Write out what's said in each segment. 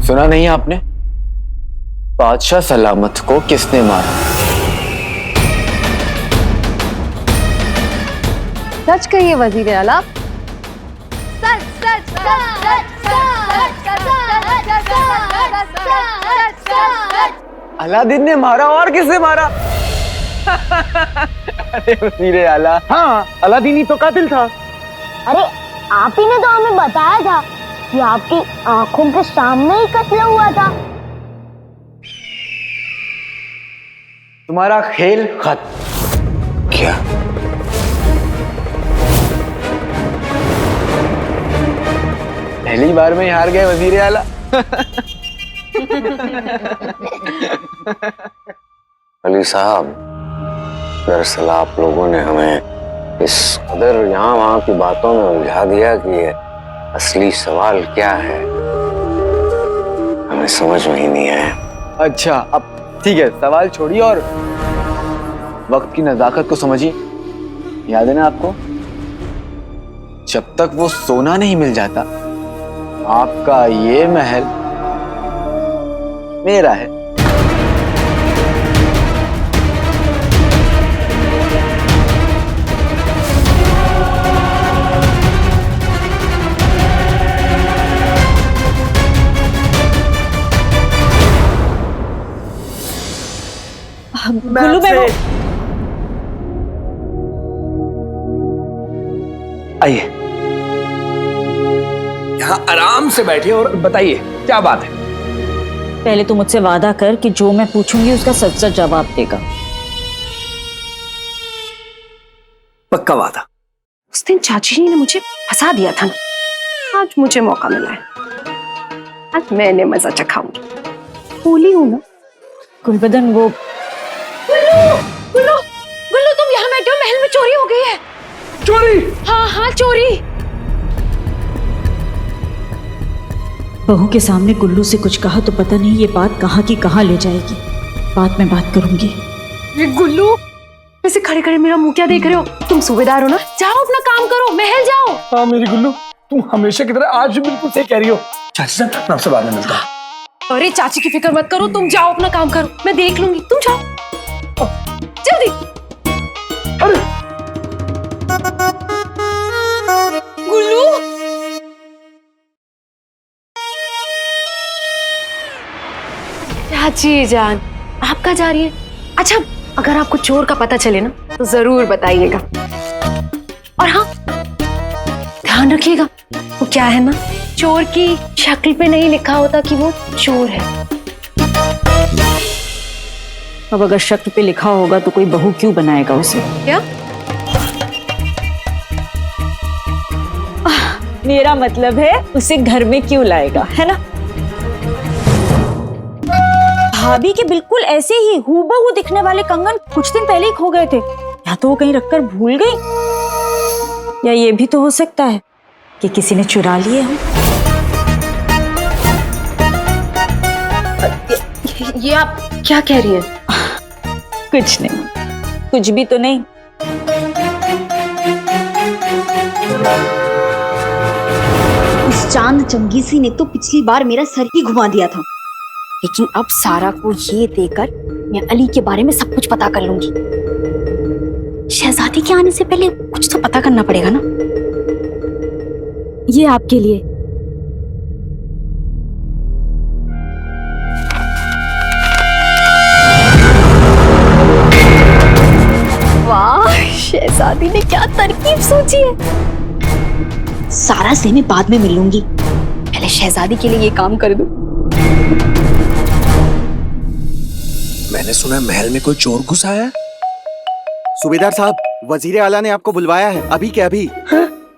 सुना नहीं आपने? बादशाह सलामत को किसने मारा? सच कहिए वजीर आला। अलादीन ने मारा? और किसने मारा? अरे वजीर आला, हाँ, अलादीन ही तो कातिल था। अरे आप ही ने तो हमें बताया था कि आपकी आंखों के सामने ही कत्ल हुआ था। तुम्हारा खेल खत्म। क्या? पहली बार में ही हार गए वजीर आला। अली साहब, दरअसल आप लोगों ने हमें इस कदर यहाँ वहाँ की बातों में उलझा दिया कि ये असली सवाल क्या है हमें समझ में ही नहीं आया। अच्छा, अब ठीक है, सवाल छोड़िए और वक्त की नजाकत को समझिए। याद है ना आपको, जब तक वो सोना नहीं मिल जाता, आपका ये महल मेरा है। गुल्लू आइए, यहाँ आराम से बैठिए और बताइए क्या बात है। पहले तो मुझसे वादा कर कि जो मैं पूछूंगी उसका सच सच जवाब देगा। पक्का वादा। उस दिन चाची जी ने मुझे फंसा दिया था ना, आज मुझे मौका मिला है। आज मैंने मजा चखाऊंगी। बोली हूं ना। गुलबदन, वो गुल्लू, गुल्लू तुम यहाँ बैठे हो, महल में चोरी हो गई है। चोरी? हाँ हाँ, चोरी। बहू के सामने गुल्लू से कुछ कहा तो पता नहीं ये बात कहाँ की कहाँ ले जाएगी। बात में बात करूंगी। गुल्लू, वैसे खड़े खड़े मेरा मुंह क्या देख रहे हो? तुम सूबेदार हो ना, जाओ अपना काम करो, महल जाओ। हाँ मेरी गुल्लू, तुम हमेशा की तरह आज भी बिल्कुल सही कह रही हो। चाची साहब, मैं आपसे बाद में मिलता हूँ। अरे चाची की फिक्र मत करो, तुम जाओ अपना काम करो, मैं देख लूंगी। तुम जाओ जल्दी। अरे गुल्लू, चाची जान, आप कहाँ जा रही है? अच्छा, अगर आपको चोर का पता चले ना तो जरूर बताइएगा। और हाँ, ध्यान रखिएगा, वो क्या है ना, चोर की शक्ल पे नहीं लिखा होता कि वो चोर है। अब अगर शक्ल पे लिखा होगा तो कोई बहू क्यों बनाएगा उसे? क्या? मेरा मतलब है उसे घर में क्यों लाएगा, है ना? भाभी के बिल्कुल ऐसे ही हूबहू दिखने वाले कंगन कुछ दिन पहले ही खो गए थे। या तो वो कहीं रखकर भूल गई, या ये भी तो हो सकता है कि किसी ने चुरा लिए हों। ये आप क्या कह रही हैं? कुछ नहीं, कुछ भी तो नहीं। उस चांद चंगेजी ने तो पिछली बार मेरा सर ही घुमा दिया था, लेकिन अब सारा को ये देकर मैं अली के बारे में सब कुछ पता कर लूंगी। शहजादी के आने से पहले कुछ तो पता करना पड़ेगा ना। ये आपके लिए। वाह, शहजादी ने क्या तरकीब सोची है। सारा से मैं बाद में मिलूंगी, पहले शहजादी के लिए ये काम कर दूं। मैंने सुना महल में कोई चोर घुस आया है। सूबेदार साहब, वजीर आला ने आपको बुलवाया है, अभी के अभी।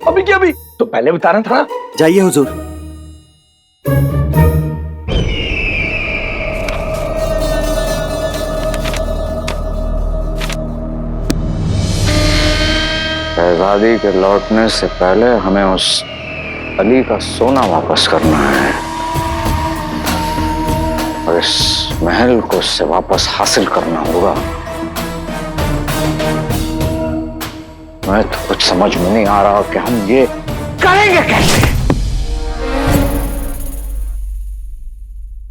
अभी क्या अभी? तो पहले बताना था ना। जाइए हुजूर। शहजादी के लौटने से पहले हमें उस अली का सोना वापस करना है और इस महल को उससे वापस हासिल करना होगा। मैं तो कुछ समझ में नहीं आ रहा कि हम ये करेंगे कैसे।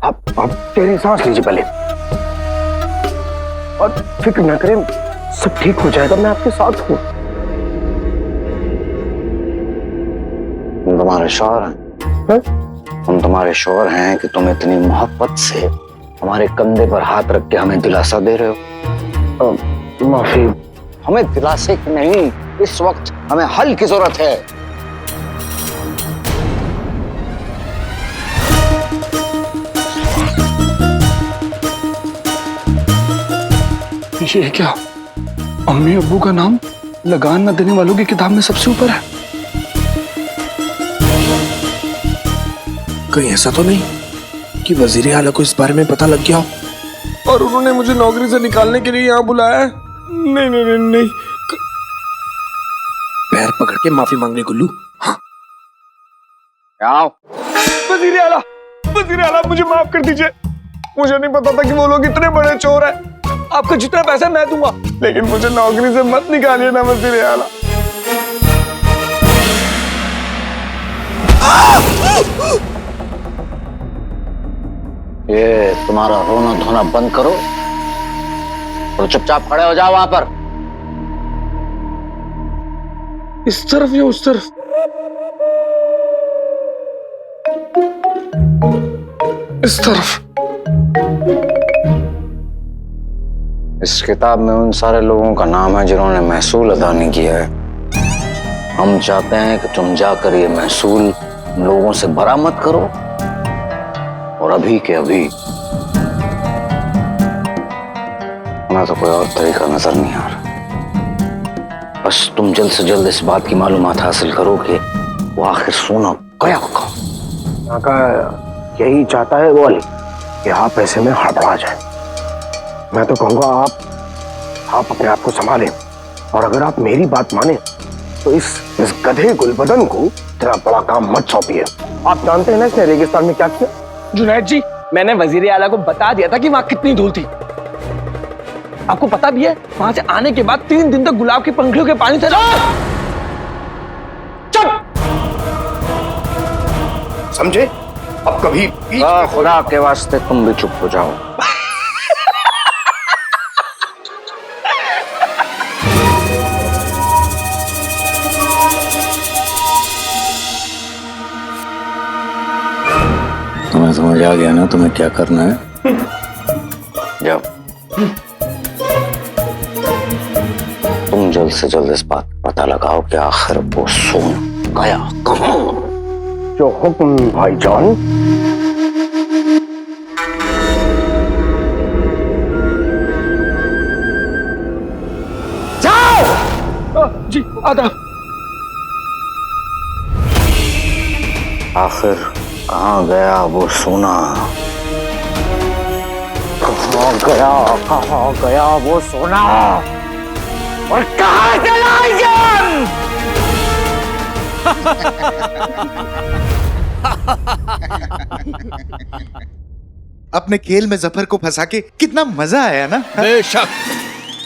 आप तेरी सांस लीजिए पहले और फिक्र न करें, सब ठीक हो जाएगा, मैं आपके साथ हूँ। हम तुम्हारे शौहर हैं। हम तुम्हारे शौहर हैं कि तुम इतनी मोहब्बत से हमारे कंधे पर हाथ रख के हमें दिलासा दे रहे हो। माफी। हमें दिलासे की नहीं, इस वक्त हमें हल की जरूरत है। ये क्या, अम्मी अब्बू का नाम लगान न देने वालों की किताब में सबसे ऊपर है? कहीं ऐसा तो नहीं कि वजीर आला को इस बारे में पता लग गया हो और उन्होंने मुझे नौकरी से निकालने के लिए यहाँ बुलाया है? नहीं नहीं नहीं नहीं, पैर पकड़ के माफी मांगने गुल्लू। हाँ। आओ। वजीर आला मुझे माफ कर दीजिए, मुझे नहीं पता था कि वो लोग इतने बड़े चोर हैं। आपका जितना पैसा मैं दूंगा, लेकिन मुझे नौकरी से मत निकालिए ना वजीर आला। ये तुम्हारा रोना धोना बंद करो और चुपचाप खड़े हो जाओ वहां पर। इस तरफ या उस तरफ? इस तरफ। इस किताब में उन सारे लोगों का नाम है जिन्होंने महसूल अदा नहीं किया है। हम चाहते हैं कि तुम जाकर ये महसूल उन लोगों से बरामद करो और अभी के अभी। हमें तो कोई और तरीका नजर नहीं आ रहा। बस तुम जल्द से जल्द इस बात की मालूमात हासिल करो कि वो आखिर सोना गया कहाँ। काका यही चाहता है वो अली कि आप ऐसे में हड़बड़ा जाए। मैं तो कहूंगा आप अपने आप को संभालें, और अगर आप मेरी बात माने तो इस गधे गुलबदन को इतना बड़ा काम मत सौंपिए। आप जानते हैं ना इसने रेगिस्तान में क्या किया? जुनैद जी, मैंने वजीर आला को बता दिया था कि वहां कितनी धूल थी। आपको पता भी है, वहां से आने के बाद 3 दिन तक गुलाब की पंखुड़ियों के पानी से चुप। समझे? अब कभी खुदा के वास्ते तुम भी चुप हो जाओ। तुम्हें समझ आ गया ना तुम्हें क्या करना है? जाओ। तुम जल्द से जल्द इस बात का पता लगाओ कि आखिर वो सोना गया कहाँ। जो हुक्म भाईजान। जाओ। जी आदा। आखिर कहाँ गया वो सोना? कहाँ गया वो सोना? और कहाँ चला जान? अपने खेल में जफर को फंसा के कितना मजा आया ना। बेशक,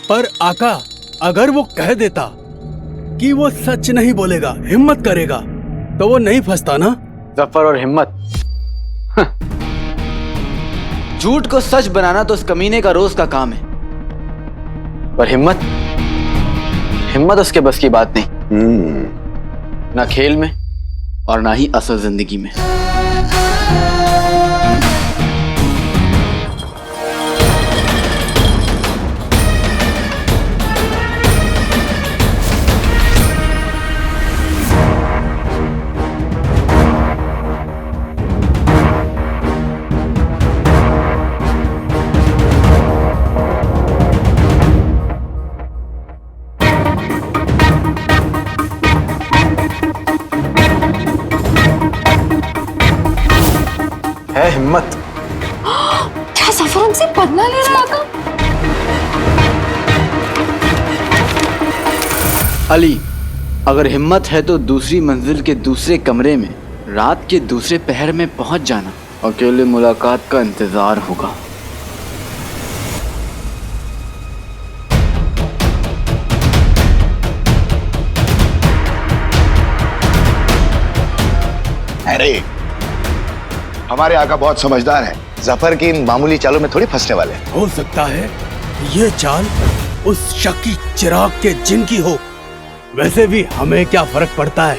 पर आका अगर वो कह देता कि वो सच नहीं बोलेगा, हिम्मत करेगा, तो वो नहीं फंसता ना। जफर और हिम्मत, झूठ को सच बनाना तो उस कमीने का रोज का काम है, पर हिम्मत उसके बस की बात नहीं। ना खेल में और ना ही असल जिंदगी में। है हिम्मत। क्या जफर हमसे बदला ले रहा था? अली, अगर हिम्मत है तो दूसरी मंजिल के दूसरे कमरे में रात के दूसरे पहर में पहुंच जाना। अकेले मुलाकात का इंतजार होगा। अरे हमारे आका बहुत समझदार हैं। जफर की इन मामूली चालों में थोड़ी फंसने वाले हैं। हो सकता है ये चाल उस शक्की चिराग के जिन की हो। वैसे भी हमें क्या फर्क पड़ता है,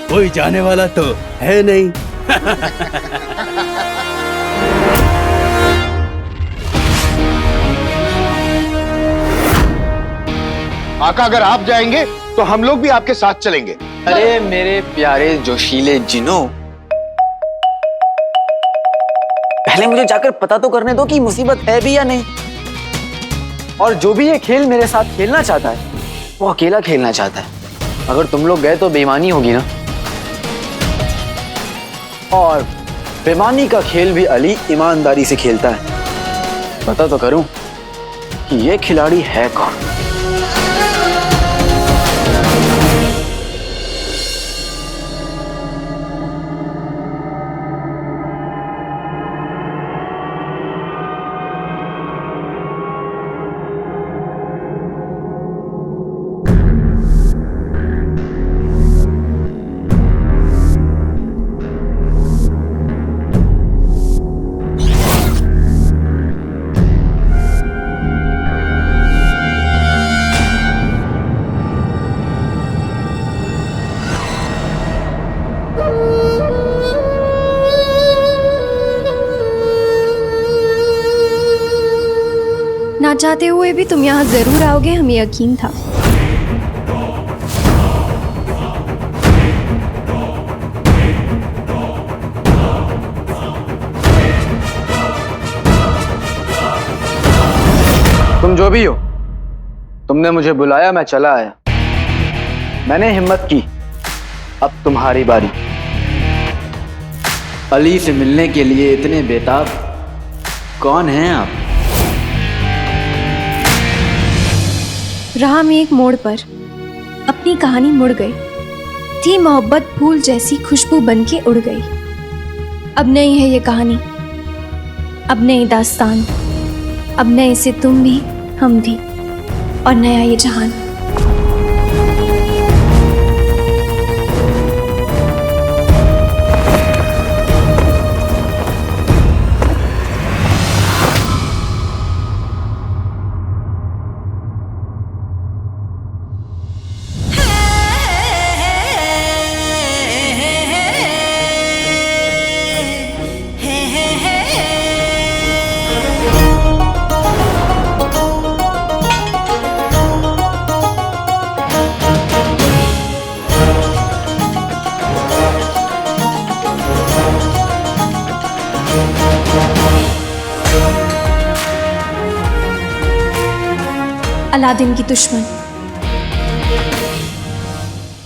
कोई जाने वाला तो है नहीं। आका अगर आप जाएंगे तो हम लोग भी आपके साथ चलेंगे। अरे मेरे प्यारे जोशीले जिनों, पहले मुझे जाकर पता तो करने दो कि मुसीबत है भी या नहीं। और जो भी ये खेल मेरे साथ खेलना चाहता है वो अकेला खेलना चाहता है। अगर तुम लोग गए तो बेईमानी होगी ना। और बेईमानी का खेल भी अली ईमानदारी से खेलता है। पता तो करूं कि ये खिलाड़ी है कौन। ना चाहते हुए भी तुम यहाँ जरूर आओगे, हमें यकीन था। तुम जो भी हो, तुमने मुझे बुलाया, मैं चला आया। मैंने हिम्मत की, अब तुम्हारी बारी। अली से मिलने के लिए इतने बेताब कौन हैं आप? राह में एक मोड़ पर अपनी कहानी मुड़ गई थी। मोहब्बत फूल जैसी खुशबू बन के उड़ गई। अब नहीं है ये कहानी, अब नई दास्तान, अब नए से तुम भी हम भी और नया ये जहान। अलादीन की दुश्मन,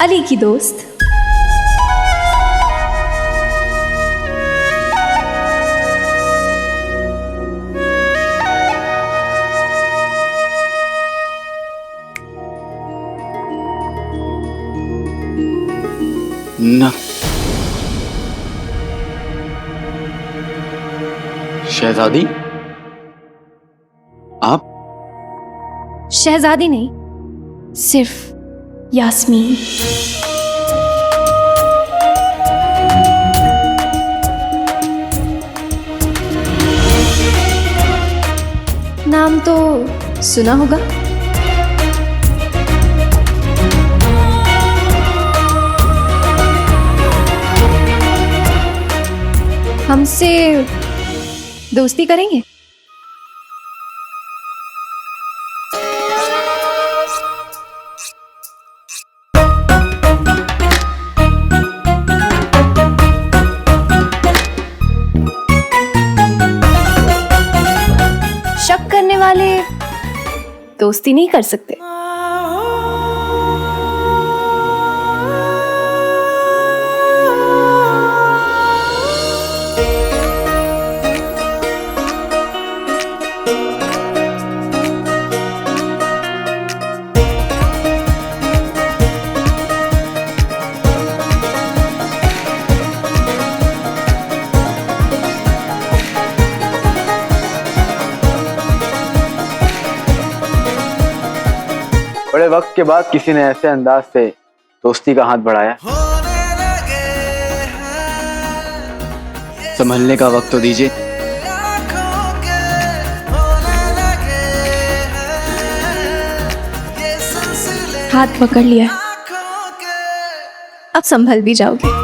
अली की दोस्त। न शहजादी, आप? शहजादी नहीं, सिर्फ यास्मीन। नाम तो सुना होगा। हमसे दोस्ती करेंगे? शक करने वाले दोस्ती नहीं कर सकते। बड़े वक्त के बाद किसी ने ऐसे अंदाज से दोस्ती का हाथ बढ़ाया। संभलने का वक्त तो दीजिए। हाथ पकड़ लिया, अब संभल भी जाओगे।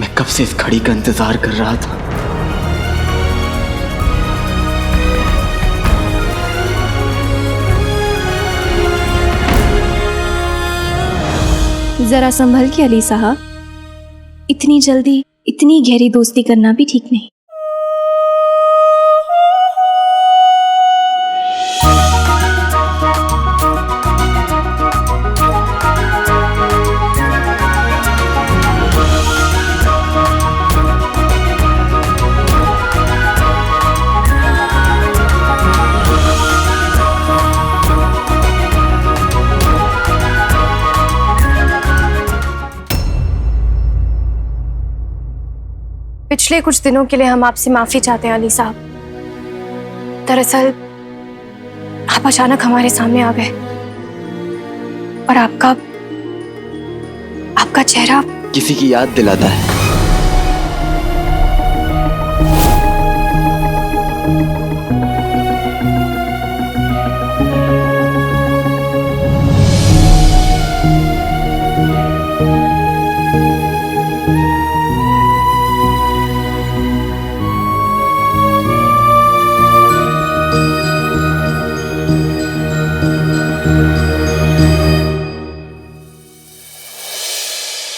मैं कब से इस घड़ी का इंतजार कर रहा था। जरा संभल के अली साहब, इतनी जल्दी इतनी गहरी दोस्ती करना भी ठीक नहीं। पिछले कुछ दिनों के लिए हम आपसे माफी चाहते हैं अली साहब। दरअसल आप अचानक हमारे सामने आ गए और आपका चेहरा किसी की याद दिलाता है।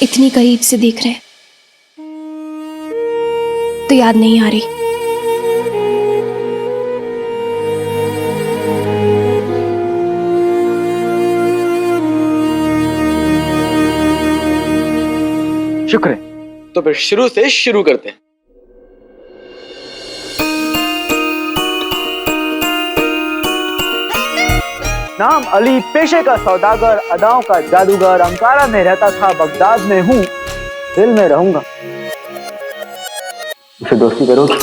इतनी करीब से देख रहे तो याद नहीं आ रही। शुक्र है। तो फिर शुरू से शुरू करते हैं। नाम अली, पेशे का सौदागर, अदाओं का जादूगर, अंकारा में रहता था, बगदाद में हूँ, दिल में रहूंगा। मुझसे दोस्ती करोगे?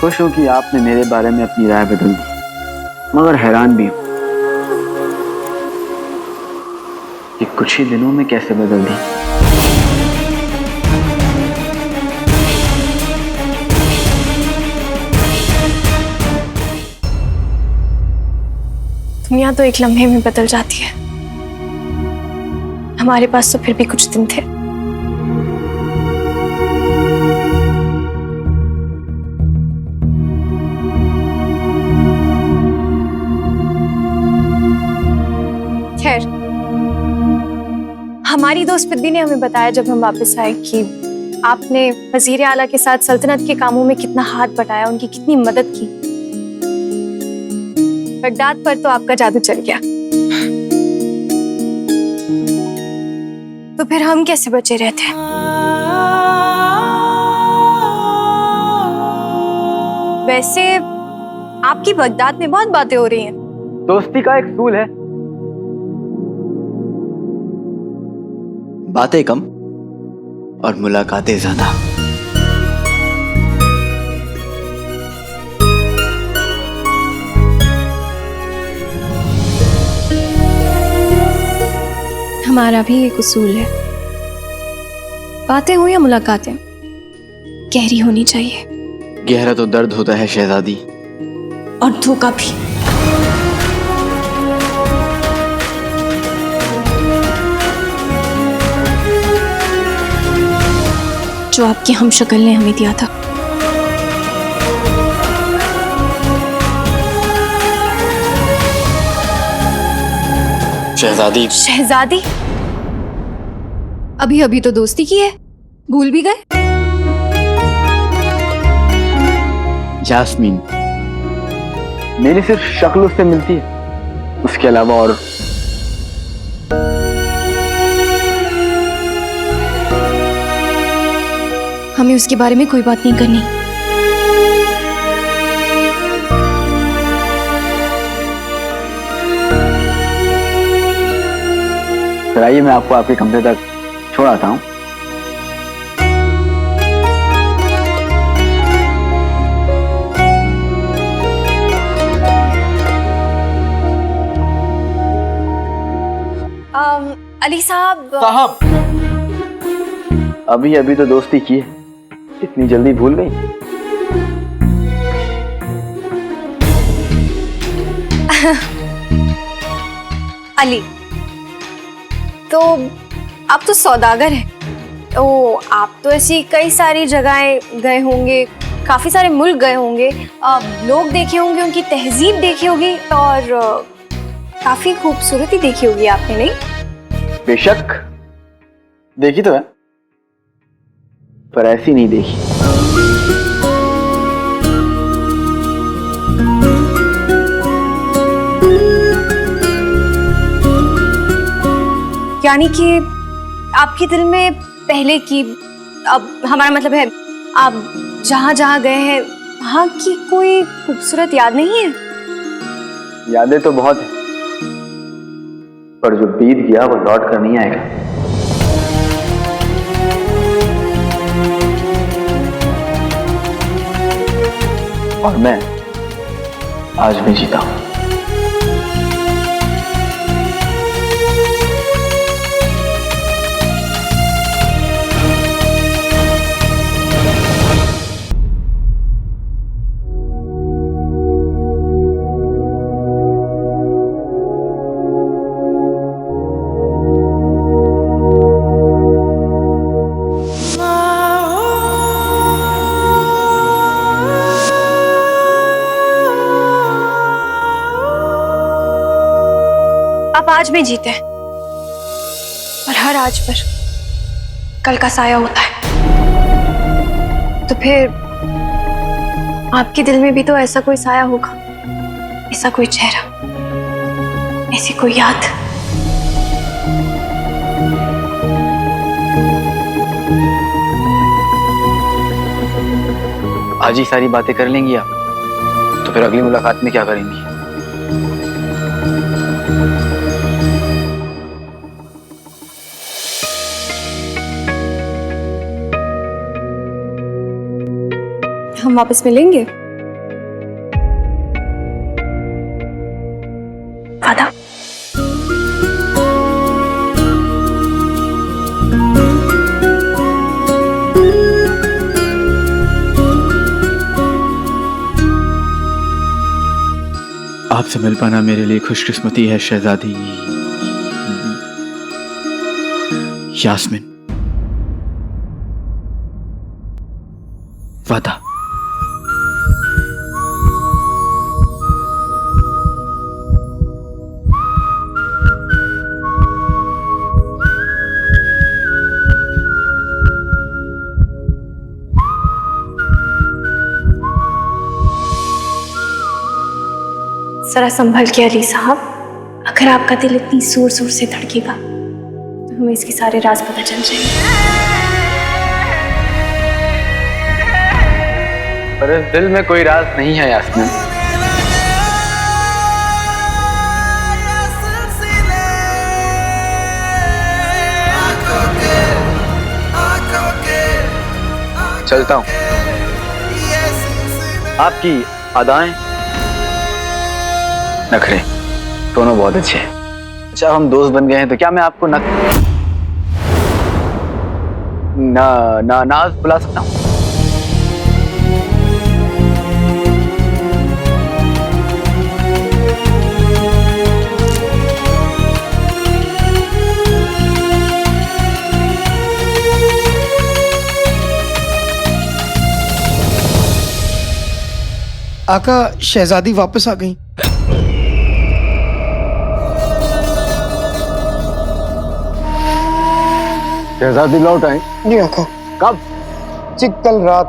खुश हूं कि आपने मेरे बारे में अपनी राय बदल दी, मगर हैरान भी हूं कि कुछ ही दिनों में कैसे बदल दी। दुनिया तो एक लम्हे में बदल जाती है, हमारे पास तो फिर भी कुछ दिन थे। खैर, हमारी दोस्त पिद्दी ने हमें बताया जब हम वापस आए कि आपने वजीर आला के साथ सल्तनत के कामों में कितना हाथ बटाया, उनकी कितनी मदद की। बगदाद पर तो आपका जादू चल गया, तो फिर हम कैसे बचे रहते? वैसे आपकी बगदाद में बहुत बातें हो रही हैं। दोस्ती का एक सूल है, बातें कम और मुलाकातें ज्यादा। हमारा भी एक उसूल है, बातें हो या मुलाकातें, गहरी होनी चाहिए। गहरा तो दर्द होता है शहजादी, और धोखा भी। जो आपकी हमशक्ल ने हमें दिया था। शहजादी। शहजादी? अभी अभी तो दोस्ती की है, भूल भी गए? जास्मीन मेरी सिर्फ शक्ल उससे मिलती है, उसके अलावा और हमें उसके बारे में कोई बात नहीं करनी। फिर आइए मैं आपको आपके कमरे तक छोड़ आता हूँ। अली साहब। अभी अभी तो दोस्ती की है, इतनी जल्दी भूल गई? अली तो आप तो सौदागर हैं, तो आप तो ऐसी कई सारी जगहें गए होंगे, काफी सारे मुल्क गए होंगे, लोग देखे होंगे, उनकी तहजीब देखी होगी और काफी खूबसूरती देखी होगी आपने, नहीं? बेशक देखी तो है, पर ऐसी नहीं देखी। यानी कि आपके दिल में पहले की, अब हमारा मतलब है आप जहाँ जहाँ गए हैं वहाँ की कोई खूबसूरत याद नहीं है? यादें तो बहुत है, पर जो बीत गया वो लौट कर नहीं आएगा। और मैं आज भी जीता हूं। आप आज में जीते हैं, और हर आज पर कल का साया होता है, तो फिर आपके दिल में भी तो ऐसा कोई साया होगा, ऐसा कोई चेहरा, ऐसी कोई याद। आज ही सारी बातें कर लेंगी आप, तो फिर अगली मुलाकात में क्या करेंगी? हम वापस मिलेंगे? वादा? आपसे मिल पाना मेरे लिए खुशकिस्मती है शहजादी यास्मीन। वादा। जरा संभल के अली साहब, अगर आपका दिल इतनी जोर जोर से धड़केगा तो हमें इसके सारे राज पता चल जाएंगे। पर इस दिल में कोई राज नहीं है यास्मीन। चलता हूं। आपकी अदाएं, नखरे दोनों बहुत अच्छे हैं। अच्छा हम दोस्त बन गए हैं तो क्या मैं आपको नाज बुला सकता हूं? आका, शहजादी वापस आ गई। शहजादी लौट आई? जी आका। कब? कल रात।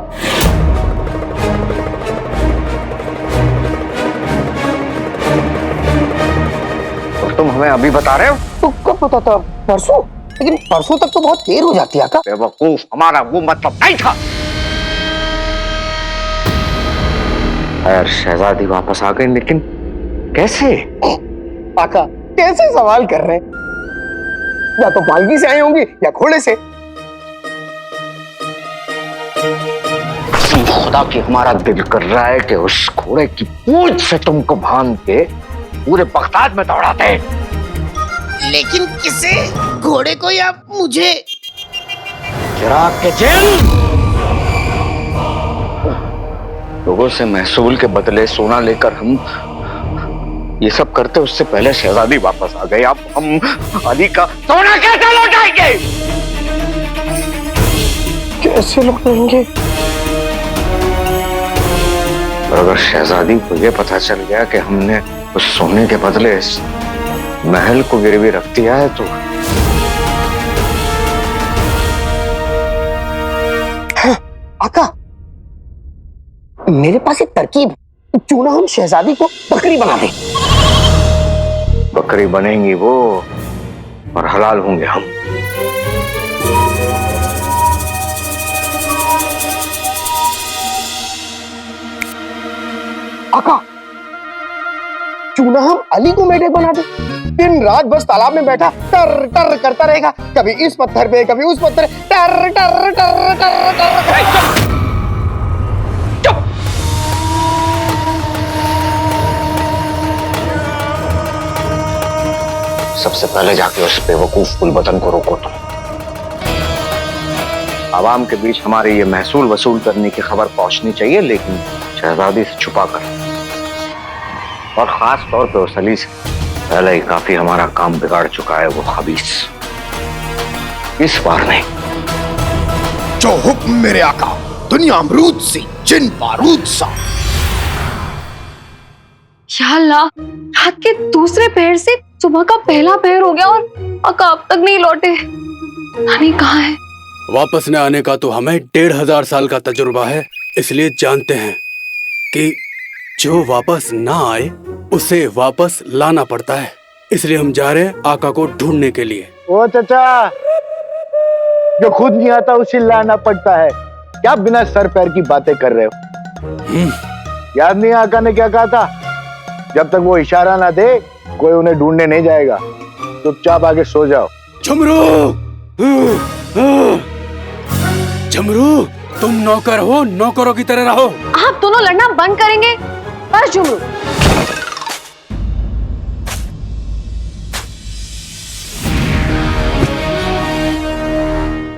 और तुम हमें अभी बता रहे हो? तो कब पता था? परसों। लेकिन परसों तक तो बहुत देर हो जाती है आका। बेवकूफ, हमारा वो मतलब नहीं था। खैर, शहजादी वापस आ गई, लेकिन कैसे? आका, कैसे सवाल कर रहे हैं? या तो पालकी से आई होंगी या घोड़े से। खुदा की हमारा दिल कर रहा है कि उस घोड़े की पूंछ से तुमको बांध के पूरे बगदाद में दौड़ाते। लेकिन किसे? घोड़े को या मुझे? चिराग के जिन! लोगों से महसूल के बदले सोना लेकर हम ये सब करते, उससे पहले शहजादी वापस आ गई। अब हम अली का सोना कैसे लौटाएंगे? कैसे लौटाएंगे? और अगर शहजादी को यह पता चल गया कि हमने उस सोने के बदले इस महल को गिरवी रख दिया है, तो आका, मेरे पास एक तरकीब है। क्यों ना हम शहजादी को बकरी बना दें? बकरी बनेंगी वो और हलाल होंगे हम। आका, क्यों ना हम अली को मेढक बना दें? दिन रात बस तालाब में बैठा टर टर करता रहेगा, कभी इस पत्थर पे कभी उस पत्थर, टर टर टर टर टर। सबसे पहले जाके उस बेवकूफ गुलबदन को रोको तुम। आवाम के बीच हमारे ये महसूल वसूल करने की खबर पहुंचनी चाहिए, लेकिन शहजादी से छुपा कर, और खास तौर पे उस अली से। पहले ही काफी हमारा काम बिगाड़ चुका है वो खबीस। इस बार नहीं। जो हुक्म मेरे आका, दुनिया अमरूद सी, जिन बारूद सा। या अल्लाह, रात के दूसरे पहर से सुबह का पहला पहर हो गया और आका अब तक नहीं लौटे। पता नहीं कहाँ है। वापस न आने का तो हमें 1500 साल का तजुर्बा है, इसलिए जानते हैं कि जो वापस ना आए उसे वापस लाना पड़ता है। इसलिए हम जा रहे हैं आका को ढूंढने के लिए। ओ चाचा, जो खुद नहीं आता उसे लाना पड़ता है। क्या बिना सर पैर की बातें कर रहे हो? याद नहीं आका ने क्या कहा था? जब तक वो इशारा ना दे कोई उन्हें ढूंढने नहीं जाएगा। चुपचाप आके सो जाओ। झुमरू, झुमरू, तुम नौकर हो, नौकरों की तरह रहो। आप दोनों लड़ना बंद करेंगे? बस झुमरू।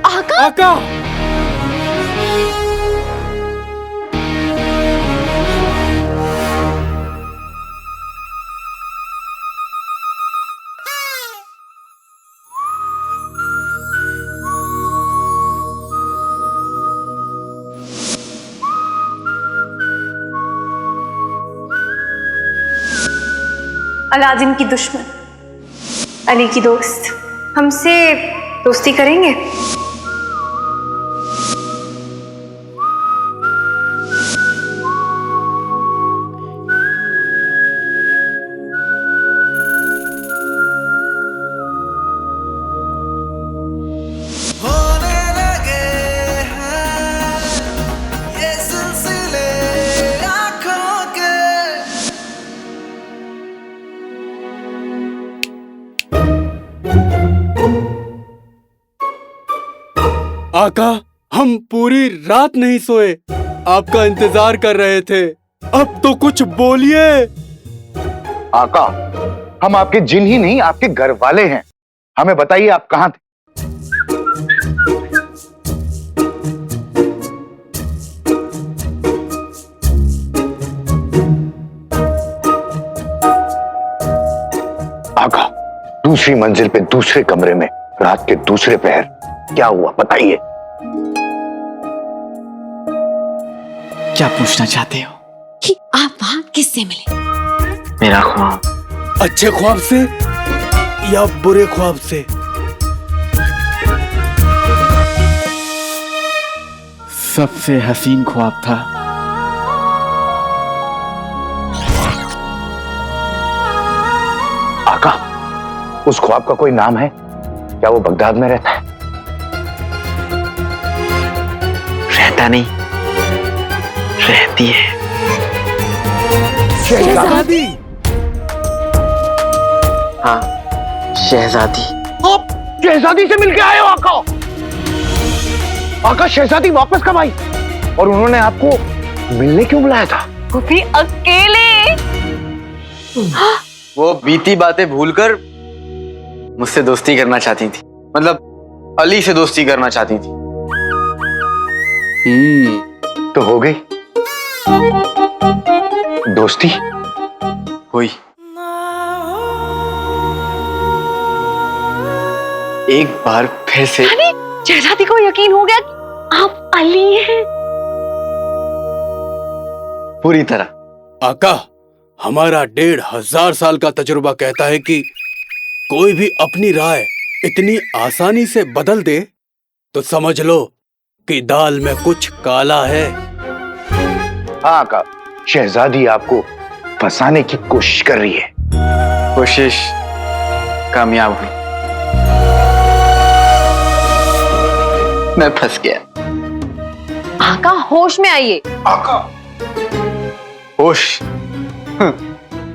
आका, आका, अलादीन की दुश्मन, अली की दोस्त, हमसे दोस्ती करेंगे? आका, हम पूरी रात नहीं सोए, आपका इंतजार कर रहे थे। अब तो कुछ बोलिए। आका, हम आपके जिन ही नहीं, आपके घर वाले हैं। हमें बताइए आप कहां थे? आका, दूसरी मंजिल पे दूसरे कमरे में रात के दूसरे पहर क्या हुआ बताइए। क्या पूछना चाहते हो? कि आप वहाँ किससे मिले? मेरा ख्वाब। अच्छे ख्वाब से या बुरे ख्वाब से? सबसे हसीन ख्वाब था। आका, उस ख्वाब का कोई नाम है? क्या वो बगदाद में रहता है? रहता नहीं, रहती है। शहजादी। हाँ, शहजादी। आप शहजादी से मिलके आए हो आका? आका, शहजादी वापस कब आई? और उन्होंने आपको मिलने क्यों बुलाया था? वो भी अकेले। वो बीती बातें भूलकर मुझसे दोस्ती करना चाहती थी, मतलब अली से दोस्ती करना चाहती थी। तो हो गई दोस्ती? हुई। एक बार फिर से शहजादी को यकीन हो गया कि आप अली हैं। पूरी तरह। आका, हमारा 1500 साल का तजुर्बा कहता है कि कोई भी अपनी राय इतनी आसानी से बदल दे तो समझ लो कि दाल में कुछ काला है। हाँ आका, शहजादी आपको फंसाने की कोशिश कर रही है। कोशिश कामयाब हुई। मैं फंस गया। आका, होश में आइए। आका, होश?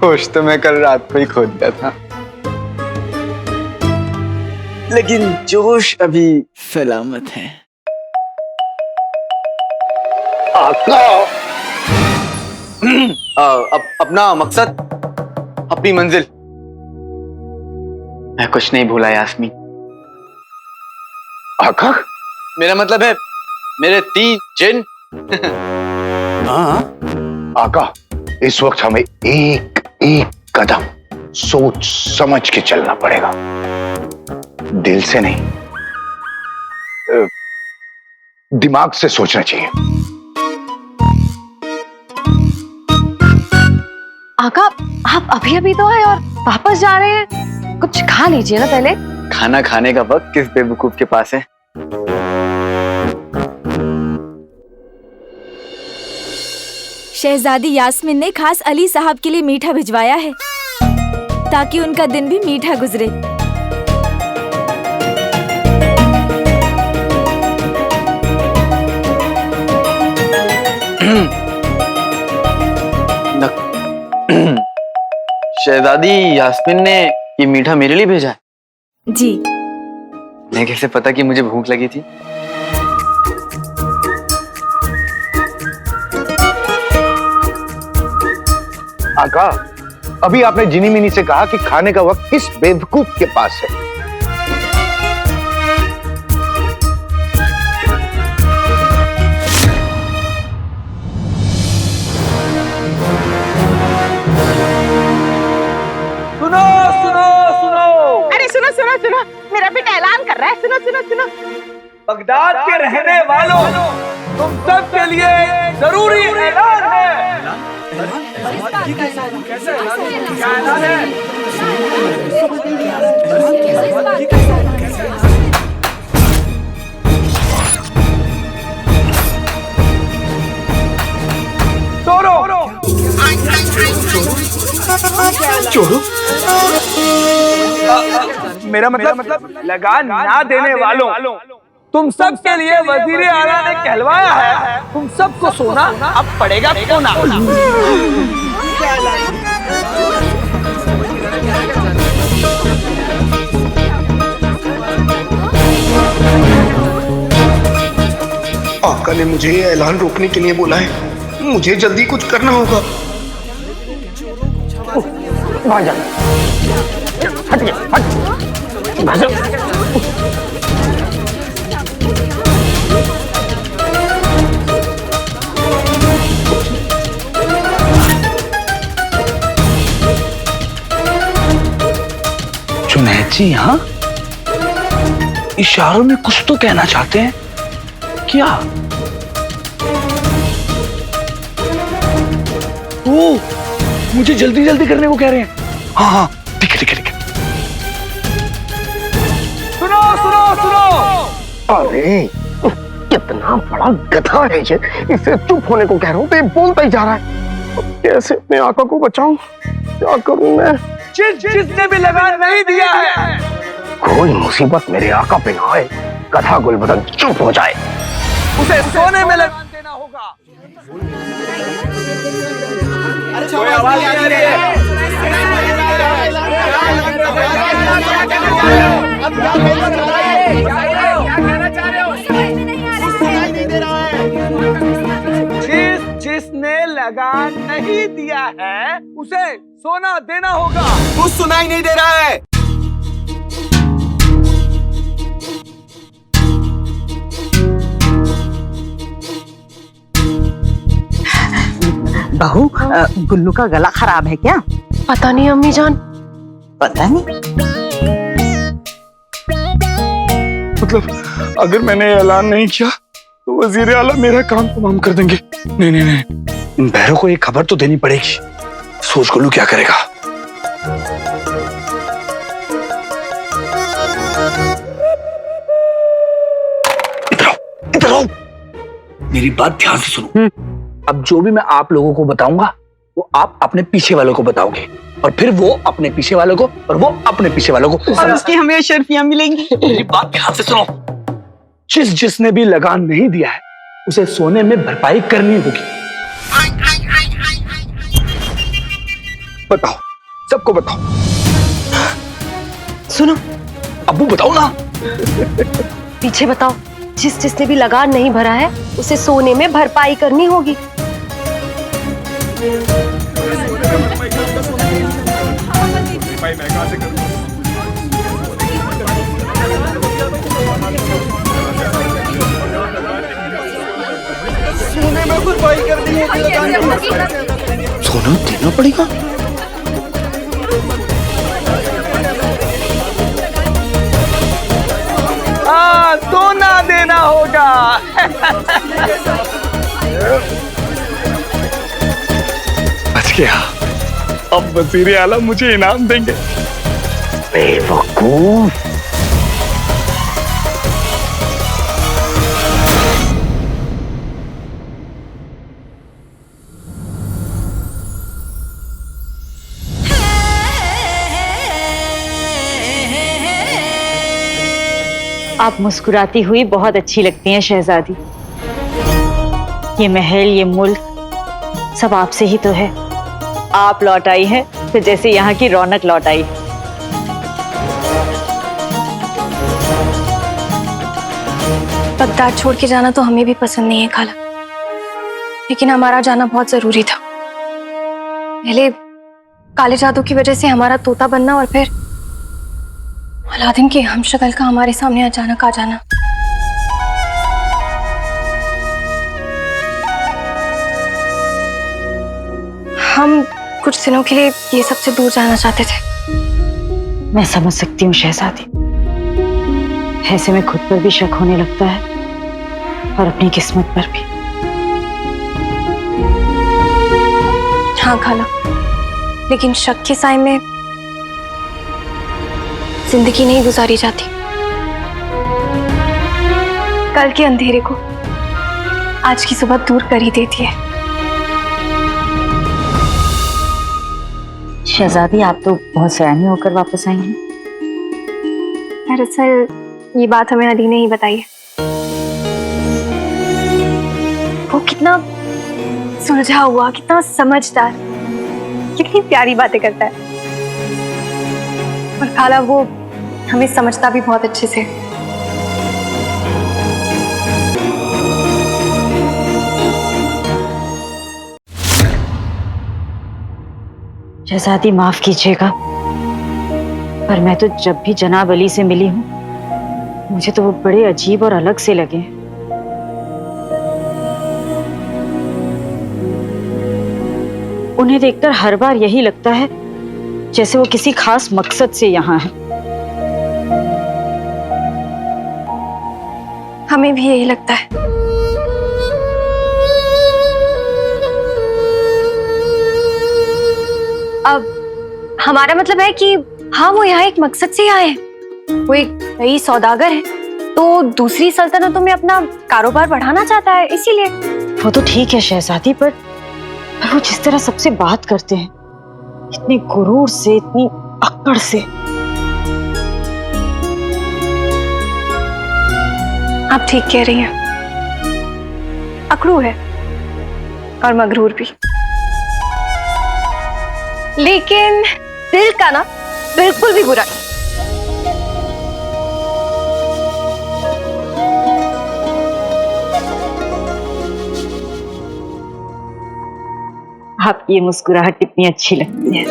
होश तो मैं कल रात को ही खो दिया था, लेकिन जोश अभी सलामत है। आका, अपना मकसद, अपनी मंजिल मैं कुछ नहीं भूला यास्मीन। आका, मेरा मतलब है मेरे 3 जिन। हाँ, आका, इस वक्त हमें एक एक कदम सोच समझ के चलना पड़ेगा, दिल से नहीं, दिमाग से सोचना चाहिए। आका, आप अभी अभी तो आए और वापस जा रहे हैं, कुछ खा लीजिए ना पहले। खाना खाने का वक्त किस बेवकूफ के पास है? शहजादी यास्मीन ने खास अली साहब के लिए मीठा भिजवाया है ताकि उनका दिन भी मीठा गुजरे। शहजादी यास्मीन ने ये मीठा मेरे लिए भेजा है? जी। मैं कैसे पता कि मुझे भूख लगी थी? आका, अभी आपने जिनी मिनी से कहा कि खाने का वक्त किस बेवकूफ के पास है। सुनो सुनो सुनो, अरे सुनो सुनो सुनो, मेरा बेटा ऐलान कर रहा है, सुनो सुनो सुनो। बगदाद के रहने वालों, तुम सब के लिए जरूरी ऐलान है। कैसे ऐलान है? चोरो? मेरा मतलब लगान ना देने वालों, तुम सब के लिए वजीर आला ने कहलवाया है, तुम सबको सोना अब पड़ेगा कोना। आका ने मुझे ये ऐलान रोकने के लिए बोला है, मुझे जल्दी कुछ करना होगा। भाईजान, हटिए, हट। भाईजान, जुनैद जी यहाँ इशारों में कुछ तो कहना चाहते हैं, क्या? मुझे जल्दी जल्दी करने को कह रहे हैं। हाँ हाँ ठीक है ठीक है ठीक है। सुनो सुनो सुनो। अरे कितना बड़ा गधा है ये, इसे चुप होने को कह रहा हूँ तो ये बोलता ही जा रहा है। कैसे अपने आका को बचाऊं, क्या करूं मैं? जिसने भी लगान नहीं दिया है, कोई मुसीबत मेरे आका पे ना आए, गधा गुलबदन चुप हो जाए। उसे सोने में लगान देना होगा। कोई आवाज नहीं आ रही है। जिसने लगान नहीं दिया है उसे सोना देना होगा। कुछ सुनाई नहीं दे रहा है। बहू, गुल्लू का गला खराब है क्या? पता नहीं अम्मी जान। पता नहीं। मतलब अगर मैंने ऐलान नहीं किया तो वजीर आला मेरा काम तमाम कर देंगे। नहीं नहीं नहीं, इन बहरों को एक खबर तो देनी पड़ेगी। सोच गुल्लू क्या करेगा। इधर आओ, मेरी बात ध्यान से सुनो। अब जो भी मैं आप लोगों को बताऊंगा वो आप अपने पीछे वालों को बताओगे, और फिर वो अपने पीछे वालों को, और वो अपने पीछे वालों को, और उसकी हमें शर्फियां मिलेंगी। मेरी बात ध्यान से सुनो। जिसने भी लगान नहीं दिया है उसे सोने में भरपाई करनी होगी। बताओ, सबको बताओ। सुनो, अब्बू बताओ ना। पीछे बताओ। जिसने भी लगान नहीं भरा है उसे सोने में भरपाई करनी होगी। सोने में भरपाई करनी होगी। सोना देना पड़ेगा। हाँ, सोना देना होगा। बच गया। अब वजीर आला मुझे इनाम देंगे। बेवकूफ। आप मुस्कुराती हुई बहुत अच्छी लगती हैं शहजादी। ये महल, ये मुल्क सब आपसे ही तो है। आप लौट आई हैं तो जैसे यहाँ की रौनक लौट आई। बगदाद छोड़ के जाना तो हमें भी पसंद नहीं है खाला, लेकिन हमारा जाना बहुत जरूरी था। पहले काले जादू की वजह से हमारा तोता बनना, और फिर अलादीन की हमशक्ल का हमारे सामने अचानक आ जाना। हम कुछ दिनों के लिए ये सबसे दूर जाना चाहते थे। मैं समझ सकती हूँ शहजादी, ऐसे में खुद पर भी शक होने लगता है और अपनी किस्मत पर भी। हाँ खाला, लेकिन शक के साए में जिंदगी नहीं गुजारी जाती। कल के अंधेरे को आज की सुबह दूर कर ही देती है। शहजादी, आप तो बहुत सयानी होकर वापस आई हैं। दरअसल ये बात हमें अली ने ही बताई है। वो कितना सुलझा हुआ, कितना समझदार, कितनी प्यारी बातें करता है। और खाला वो हमें समझता भी बहुत अच्छे से। शहजादी माफ कीजिएगा, पर मैं तो जब भी जनाब अली से मिली हूँ मुझे तो वो बड़े अजीब और अलग से लगे। उन्हें देखकर हर बार यही लगता है जैसे वो किसी खास मकसद से यहाँ है। हमें भी यही लगता है। अब हमारा मतलब है कि हाँ, वो यहाँ एक मकसद से आए हैं। वो एक नई सौदागर है, तो दूसरी सल्तनतों में अपना कारोबार बढ़ाना चाहता है, इसीलिए। वो तो ठीक है शहजादी, पर वो जिस तरह सबसे बात करते हैं, इतने गुरूर से, इतनी अक्कड़ से। आप ठीक कह रही हैं, अकड़ू है और मगरूर भी, लेकिन दिल का ना बिल्कुल भी बुरा नहीं। आपकी ये मुस्कुराहट कितनी अच्छी लगती है।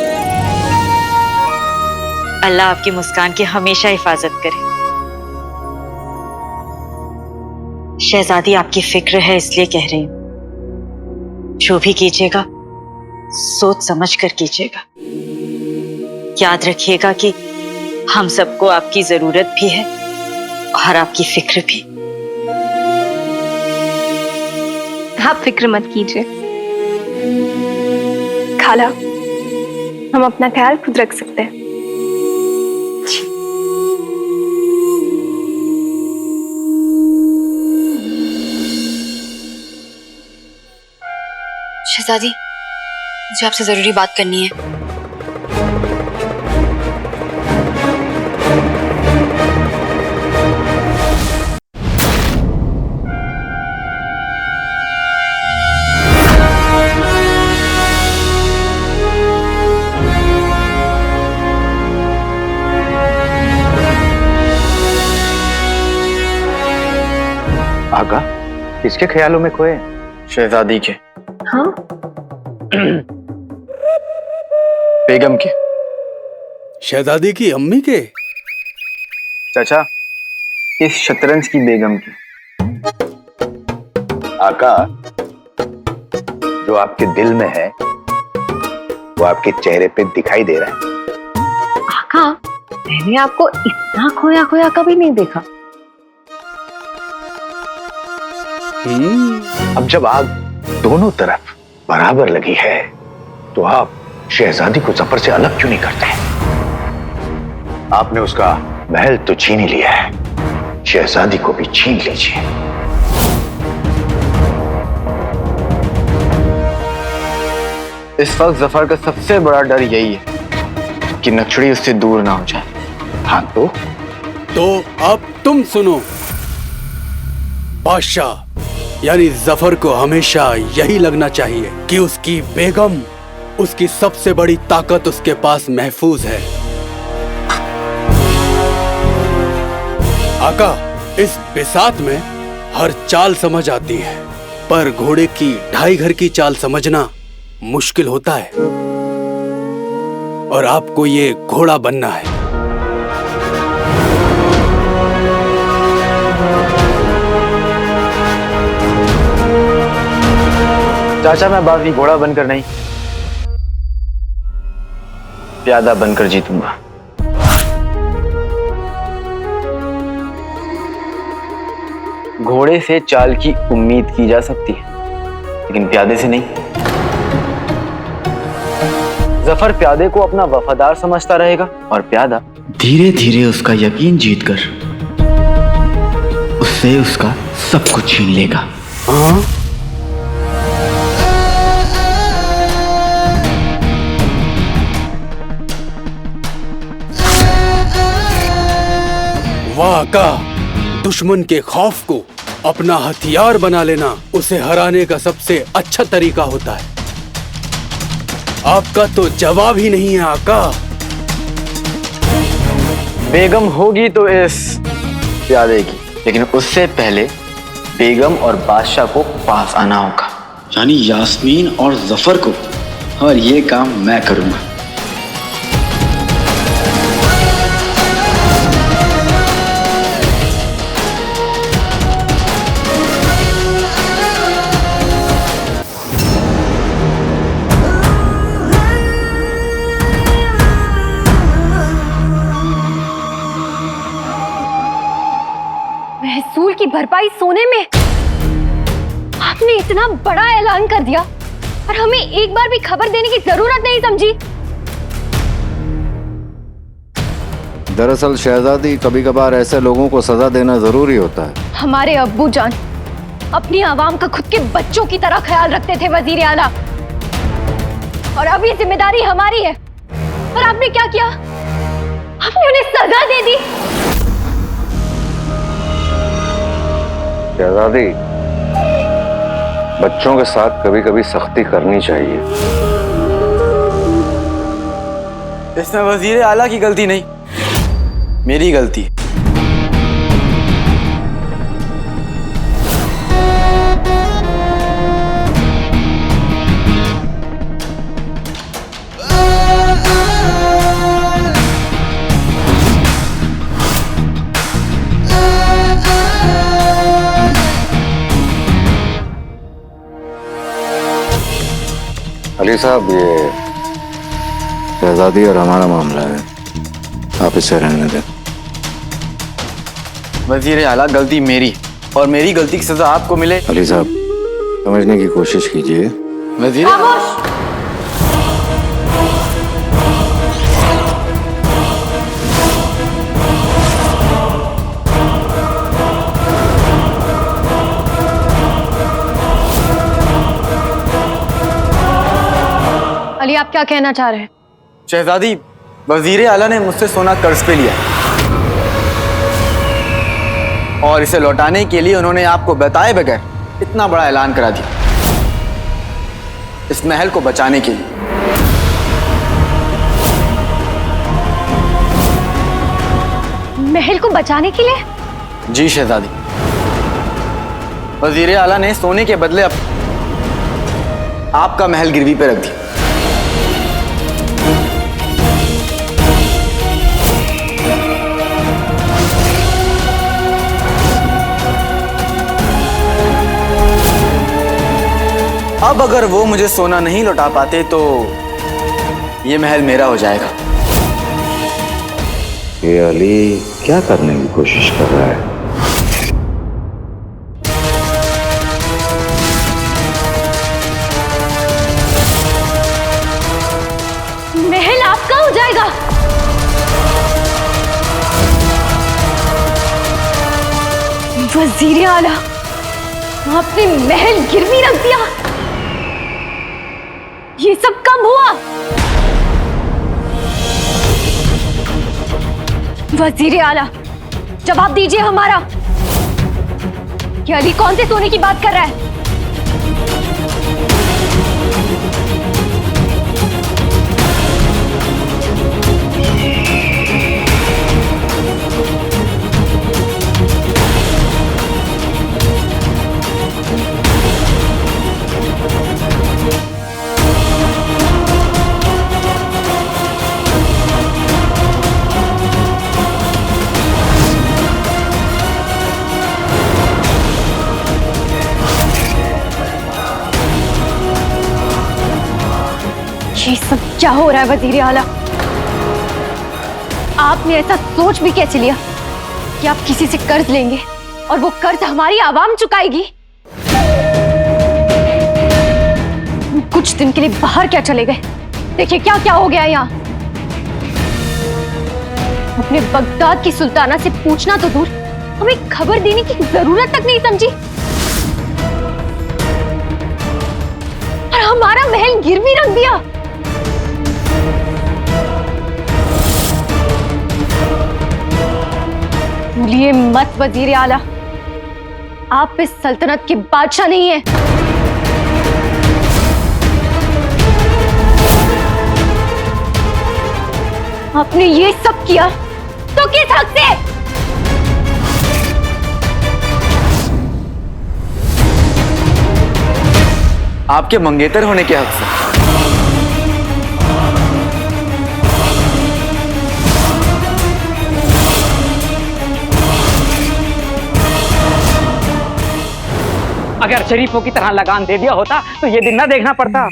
अल्लाह आपकी मुस्कान की हमेशा हिफाजत करे। शहजादी, आपकी फिक्र है इसलिए कह रही हूं। जो भी कीजिएगा सोच समझ कर कीजिएगा। याद रखिएगा कि हम सबको आपकी जरूरत भी है और आपकी फिक्र भी। आप फिक्र मत कीजिए खाला, हम अपना ख्याल खुद रख सकते हैं। शहजादी, मुझे आपसे जरूरी बात करनी है। आका, किसके ख्यालों में खोए? शहजादी के। हाँ, बेगम के। शहजादी की अम्मी के? चाचा, इस शतरंज की बेगम की। आका, जो आपके दिल में है वो आपके चेहरे पे दिखाई दे रहा है। आका, मैंने आपको इतना खोया खोया कभी नहीं देखा। अब जब आग दोनों तरफ बराबर लगी है तो आप शहजादी को जफर से अलग क्यों नहीं करते? आपने उसका महल तो छीन ही लिया है, शहजादी को भी छीन लीजिए। इस वक्त जफर का सबसे बड़ा डर यही है कि नक्शड़ी उससे दूर ना हो जाए। हाँ तो अब तुम सुनो। बादशाह यानी जफर को हमेशा यही लगना चाहिए कि उसकी बेगम, उसकी सबसे बड़ी ताकत उसके पास महफूज है। आका, इस बिसात में हर चाल समझ आती है, पर घोड़े की ढाई घर की चाल समझना मुश्किल होता है, और आपको ये घोड़ा बनना है। चाचा, मैं बाकी घोड़ा बनकर नहीं, प्यादा बनकर जीतूंगा। घोड़े से चाल की उम्मीद की जा सकती है, लेकिन प्यादे से नहीं। जफर प्यादे को अपना वफादार समझता रहेगा और प्यादा धीरे धीरे उसका यकीन जीतकर उससे उसका सब कुछ छीन लेगा। हाँ? वाह का, दुश्मन के खौफ को अपना हथियार बना लेना उसे हराने का सबसे अच्छा तरीका होता है। आपका तो जवाब ही नहीं है आका। बेगम होगी तो इस प्यादे की, लेकिन उससे पहले बेगम और बादशाह को पास आना होगा, यानी यास्मीन और जफर को, और ये काम मैं करूंगा। महसूल की भरपाई सोने में? आपने इतना बड़ा ऐलान कर दिया और हमें एक बार भी खबर देने की जरूरत नहीं समझी। दरअसल शहजादी, कभी कभार ऐसे लोगों को सजा देना जरूरी होता है। हमारे अब्बू जान अपनी आवाम का खुद के बच्चों की तरह ख्याल रखते थे वजीर आला, और अब ये जिम्मेदारी हमारी है। और आपने क्या किया? आपने उन्हें सजा दे दी। शहजादी, बच्चों के साथ कभी कभी सख्ती करनी चाहिए। इसमें वजीर आला की गलती नहीं, मेरी गलती है। अली साहब, ये शहजादी और हमारा मामला है, आप इसे रहने दें। वजीर आला, गलती मेरी, और मेरी गलती की सजा आपको मिले। अली साहब, समझने की कोशिश कीजिए। वजीर अली, आप क्या कहना चाह रहे हैं? शहजादी, वजीर आला ने मुझसे सोना कर्ज पे लिया, और इसे लौटाने के लिए उन्होंने आपको बताए बगैर इतना बड़ा ऐलान करा दिया, इस महल को बचाने के लिए। महल को बचाने के लिए? जी शहजादी, वजीर आला ने सोने के बदले आपका महल गिरवी पे रख दिया। अब अगर वो मुझे सोना नहीं लौटा पाते तो ये महल मेरा हो जाएगा। ये अली क्या करने की कोशिश कर रहा है? महल आपका हो जाएगा? वजीर आला, आपने महल गिरवी रख दिया? ये सब कब हुआ? वजीर आला, जवाब दीजिए हमारा। ये अली कौन से सोने की बात कर रहा है? ये सब क्या हो रहा है वजीर आला? आपने ऐसा सोच भी कैसे लिया कि आप किसी से कर्ज लेंगे और वो कर्ज हमारी आवाम चुकाएगी? कुछ दिन के लिए बाहर क्या चले गए? देखिए क्या क्या हो गया यहाँ। अपने बगदाद की सुल्ताना से पूछना तो दूर, हमें खबर देने की जरूरत तक नहीं समझी, और हमारा महल गिरवी रख दिया। भूलिए मत वजीर आला, आप इस सल्तनत के बादशाह नहीं हैं। आपने ये सब किया तो किस हक से? आपके मंगेतर होने के हक से। अगर शरीफों की तरह लगान दे दिया होता तो ये दिन ना देखना पड़ता,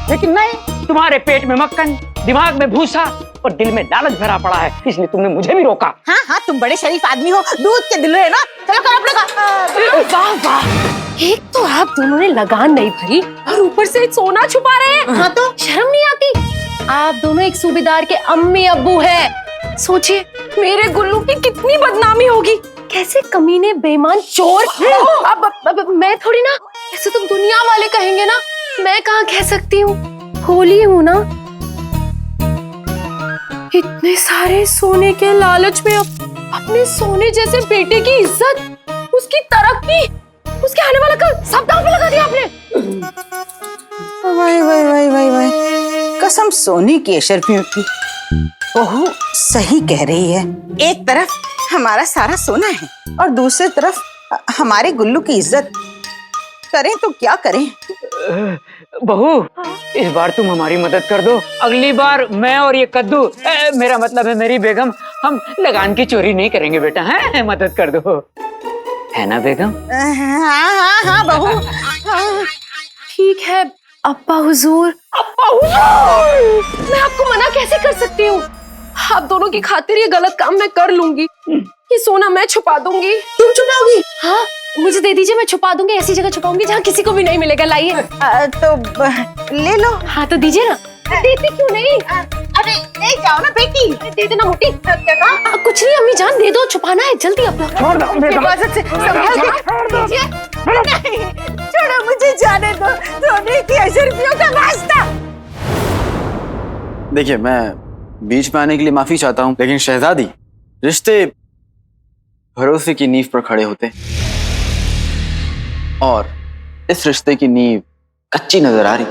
लेकिन नहीं, तुम्हारे पेट में मक्खन, दिमाग में भूसा और दिल में लालच भरा पड़ा है, इसलिए तुमने मुझे भी रोका। हाँ हाँ, तुम बड़े शरीफ आदमी हो, दूध के दिल है ना। चलो करो अपने का। वाह वाह, एक तो आप दोनों ने लगान नहीं भरी और ऊपर से सोना छुपा रहे हैं। हाँ तो शर्म नहीं आती? आप दोनों एक सूबेदार के अम्मी अब्बू हैं। सोचिए मेरे गुल्लू की कितनी बदनामी होगी। कैसे कमीने, बेईमान, चोर। अब मैं थोड़ी ना, ऐसे तो दुनिया वाले कहेंगे ना, मैं कहाँ कह सकती हूँ, भोली हूँ ना। इतने सारे सोने के लालच में अपने सोने जैसे बेटे की इज्जत, उसकी तरक्की, उसके आने वाला कल सब दांव पे लगा दिया आपने। वाह वाह वाह वाह वाह, कसम सोने की अशरफियों की। बहू सही कह रही है। एक तरफ हमारा सारा सोना है और दूसरी तरफ हमारे गुल्लू की इज्जत। करें तो क्या करें? बहू, इस बार तुम हमारी मदद कर दो। अगली बार मैं और ये कद्दू, मेरा मतलब है मेरी बेगम, हम लगान की चोरी नहीं करेंगे बेटा। है मदद कर दो, है ना बेगम? हाँ बहू। ठीक है अब्बा हुजूर। अब्बा हुजूर, मैं आपको मना कैसे कर सकती हूँ? आप दोनों की खातिर ये गलत काम मैं कर लूंगी। ये सोना मैं छुपा दूंगी। तुम छुपाओगी? हाँ, मुझे दे दीजिए, मैं छुपा दूंगी। ऐसी जगह छुपाऊंगी जहाँ किसी को भी नहीं मिलेगा। लाइए। तो ले लो। हाँ तो दीजिए ना। देती क्यों नहीं? अरे ले जाओ ना बेटी। दे देना मोटी। कुछ नहीं अम्मी जान, दे दो, छुपाना है जल्दी। अब छोड़ दो, हिफाजत से संभाल के। नहीं, छोड़ो, मुझे जाने दो। सोने की अशरफियों का वास्ता। देखिए, मैं बीच में आने के लिए माफी चाहता हूँ, लेकिन शहजादी, रिश्ते भरोसे की नींव पर खड़े होते हैं और इस रिश्ते की नींव कच्ची नजर आ रही।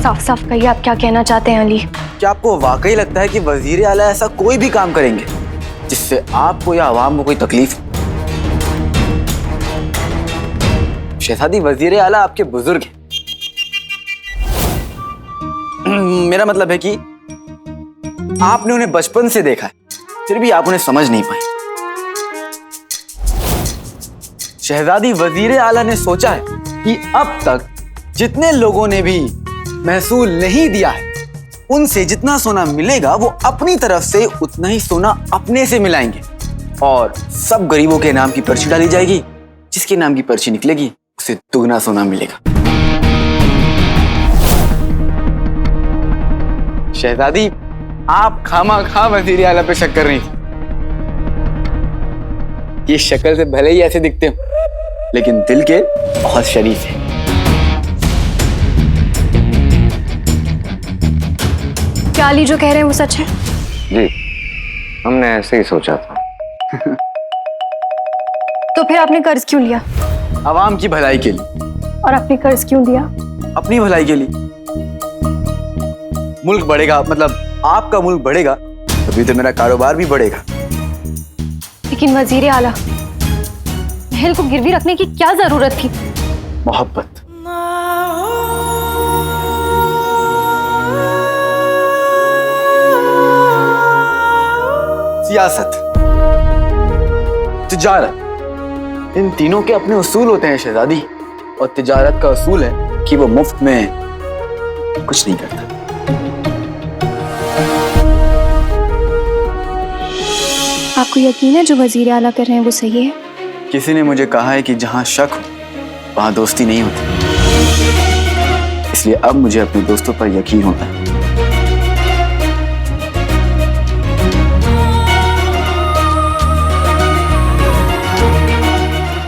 साफ साफ कहिए, आप क्या कहना चाहते हैं अली? क्या आपको वाकई लगता है कि वजीर आला ऐसा कोई भी काम करेंगे जिससे आपको या आवाम को कोई तकलीफ हो? शहजादी, वजीर आला आपके बुजुर्ग हैं। मेरा मतलब है कि आपने उन्हें बचपन से देखा है, फिर भी आप उन्हें समझ नहीं पाए। शहजादी, वजीर आला ने सोचा है कि अब तक जितने लोगों ने भी महसूल नहीं दिया है, उनसे जितना सोना मिलेगा वो अपनी तरफ से उतना ही सोना अपने से मिलाएंगे और सब गरीबों के नाम की पर्ची डाली जाएगी। जिसके नाम की पर्ची निकलेगी उसे दुगना सोना मिलेगा। शहजादी, आप खामा वजीर आला पे शक कर रही थी। ये शक्ल से भले ही ऐसे दिखते हो, लेकिन दिल के बहुत शरीफ है। क्या अली जो कह रहे हैं वो सच है? जी, हमने ऐसे ही सोचा था। तो फिर आपने कर्ज क्यों लिया? आवाम की भलाई के लिए। और आपने कर्ज क्यों दिया? अपनी भलाई के लिए। मुल्क बढ़ेगा, मतलब आपका मुल्क बढ़ेगा, तभी तो मेरा कारोबार भी बढ़ेगा। लेकिन वजीर आला, महल को गिरवी रखने की क्या जरूरत थी? मोहब्बत। सियासत, तिजारत, इन तीनों के अपने उसूल होते हैं शहजादी। और तिजारत का उसूल है कि वो मुफ्त में कुछ नहीं करता। आपको यकीन है जो वजीर आला कर रहे हैं वो सही है? किसी ने मुझे कहा है कि जहां शक हो वहां दोस्ती नहीं होती, इसलिए अब मुझे अपने दोस्तों पर यकीन होता है।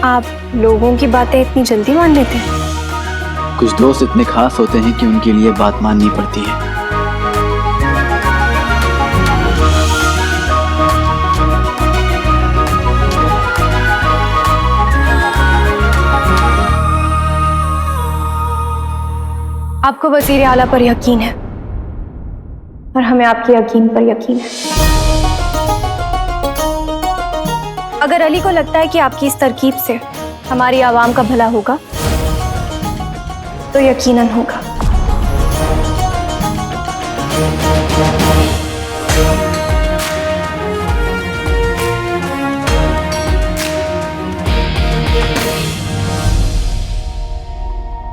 आप लोगों की बातें इतनी जल्दी मान लेते हैं? कुछ दोस्त इतने खास होते हैं कि उनके लिए बात माननी पड़ती है। आपको वजीर आला पर यकीन है और हमें आपके यकीन पर यकीन है। अगर अली को लगता है कि आपकी इस तरकीब से हमारी आवाम का भला होगा तो यकीनन होगा।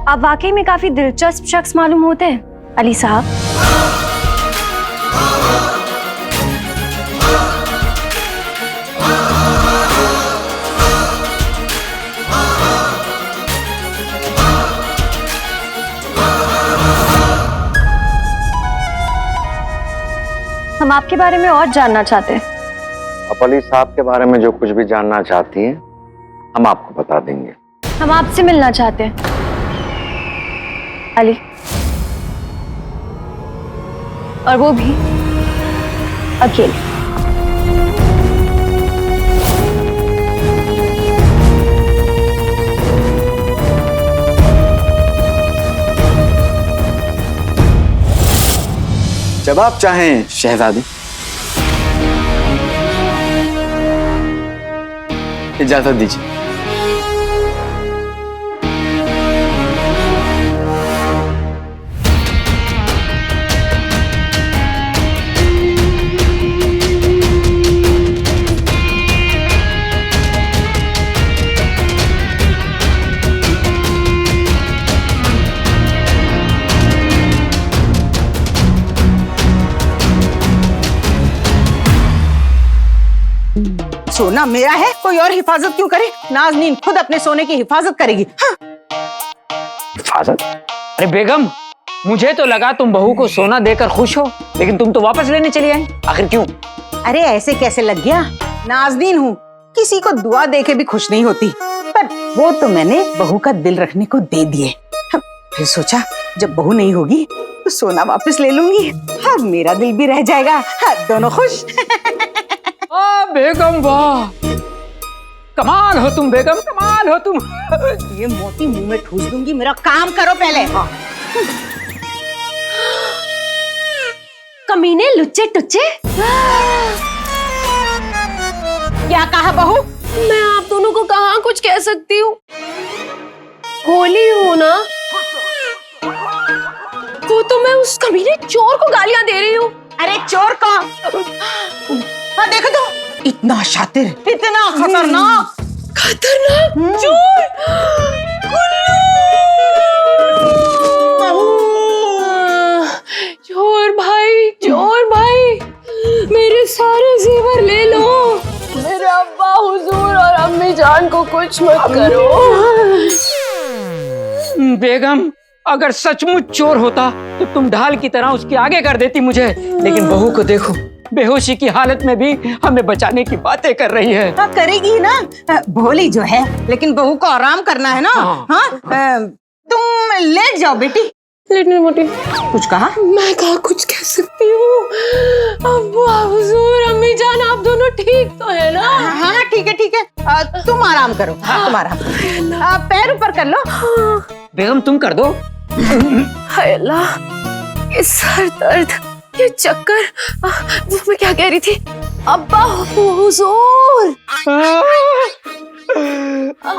आप वाकई में काफी दिलचस्प शख्स मालूम होते हैं अली साहब। हम आपके बारे में और जानना चाहते हैं। आप अली साहब के बारे में जो कुछ भी जानना चाहती हैं हम आपको बता देंगे। हम आपसे मिलना चाहते हैं अली, और वो भी अकेले। जब आप चाहें शहजादी। इजाजत दीजिए। सोना मेरा है, कोई और हिफाजत क्यों करे? नाज़नीन खुद अपने सोने की हिफाजत करेगी। हाँ। हिफाजत? अरे बेगम, मुझे तो लगा तुम बहू को सोना देकर खुश हो, लेकिन तुम तो वापस लेने चली आई। आखिर क्यों? अरे ऐसे कैसे लग गया? नाज़नीन हूँ, किसी को दुआ देके भी खुश नहीं होती, पर वो तो मैंने बहू का दिल रखने को दे दिए। फिर सोचा जब बहू नहीं होगी तो सोना वापस ले लूंगी, अब मेरा दिल भी रह जाएगा, दोनों खुश। बेगम वाह, कमाल हो तुम बेगम, कमाल हो तुम। ये मोती मुंह में ठूस दूंगी, मेरा काम करो पहले। हाँ। कमीने, लुच्चे टुच्चे। क्या कहा बहू? मैं आप दोनों को कहाँ कुछ कह सकती हूँ? होली हूँ ना, वो तो मैं उस कमीने चोर को गालियां दे रही हूँ। अरे चोर को? हाँ देखो तो, इतना शातिर, इतना खतरनाक। खतरनाक चोर? चोर भाई, चोर भाई, मेरे सारे जेवर ले लो। मेरे अब्बा हुजूर और अम्मी जान को कुछ मत करो। बेगम, अगर सचमुच चोर होता तो तुम ढाल की तरह उसके आगे कर देती मुझे, लेकिन बहू को देखो, बेहोशी की हालत में भी हमें बचाने की बातें कर रही है। हाँ करेगी ना, भोली जो है, लेकिन बहू को आराम करना है ना। हाँ, तुम लेट जाओ बेटी। लेटने मोटी। कुछ कहा? मैं कहा कुछ कह सकती हूँ? अब्बा हुजूर, अम्मी जान, आप दोनों ठीक तो है ना? हाँ ठीक है ठीक है, तुम आराम करो। हाँ। तुम आराम, पैर ऊपर कर लो। बेगम तुम कर दो। हाय अल्लाह, ये सर दर्द, ये चक्कर, मैं क्या कह रही थी? अब्बा हुजूर,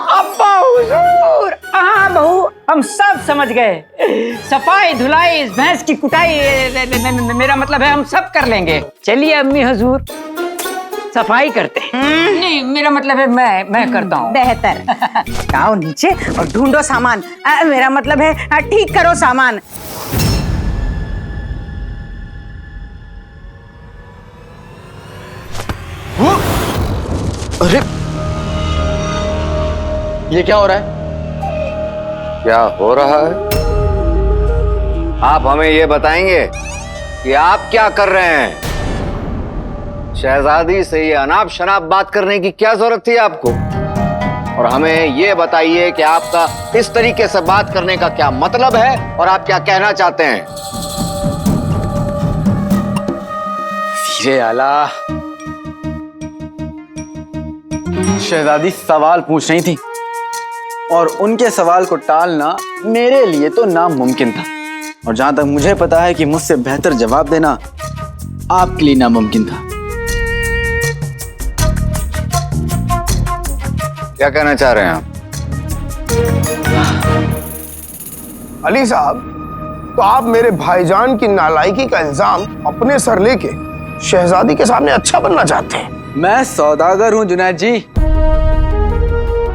अब्बा हुजूर। हाँ बहू, हम सब समझ गए। सफाई धुलाई, इस भैंस की कुटाई, मेरा मतलब है हम सब कर लेंगे। चलिए अम्मी हुजूर, सफाई करते हैं। नहीं, मेरा मतलब है मैं करता हूँ। बेहतर। आओ नीचे और ढूंढो सामान, मेरा मतलब है ठीक करो सामान। अरे ये क्या हो रहा है? क्या हो रहा है? आप हमें ये बताएंगे कि आप क्या कर रहे हैं? शहजादी से ये अनाप शनाप बात करने की क्या जरूरत थी आपको? और हमें ये बताइए कि आपका इस तरीके से बात करने का क्या मतलब है और आप क्या कहना चाहते हैं? ये आला, शहजादी सवाल पूछ रही थी और उनके सवाल को टालना मेरे लिए तो नामुमकिन था, और जहां तक मुझे पता है कि मुझसे बेहतर जवाब देना आपके लिए नामुमकिन था। क्या कहना चाह रहे हैं आप? अली साहब, तो आप मेरे भाईजान की नालायकी का इल्जाम अपने सर लेके शहजादी के सामने अच्छा बनना चाहते हैं? मैं सौदागर हूं जुनैद जी।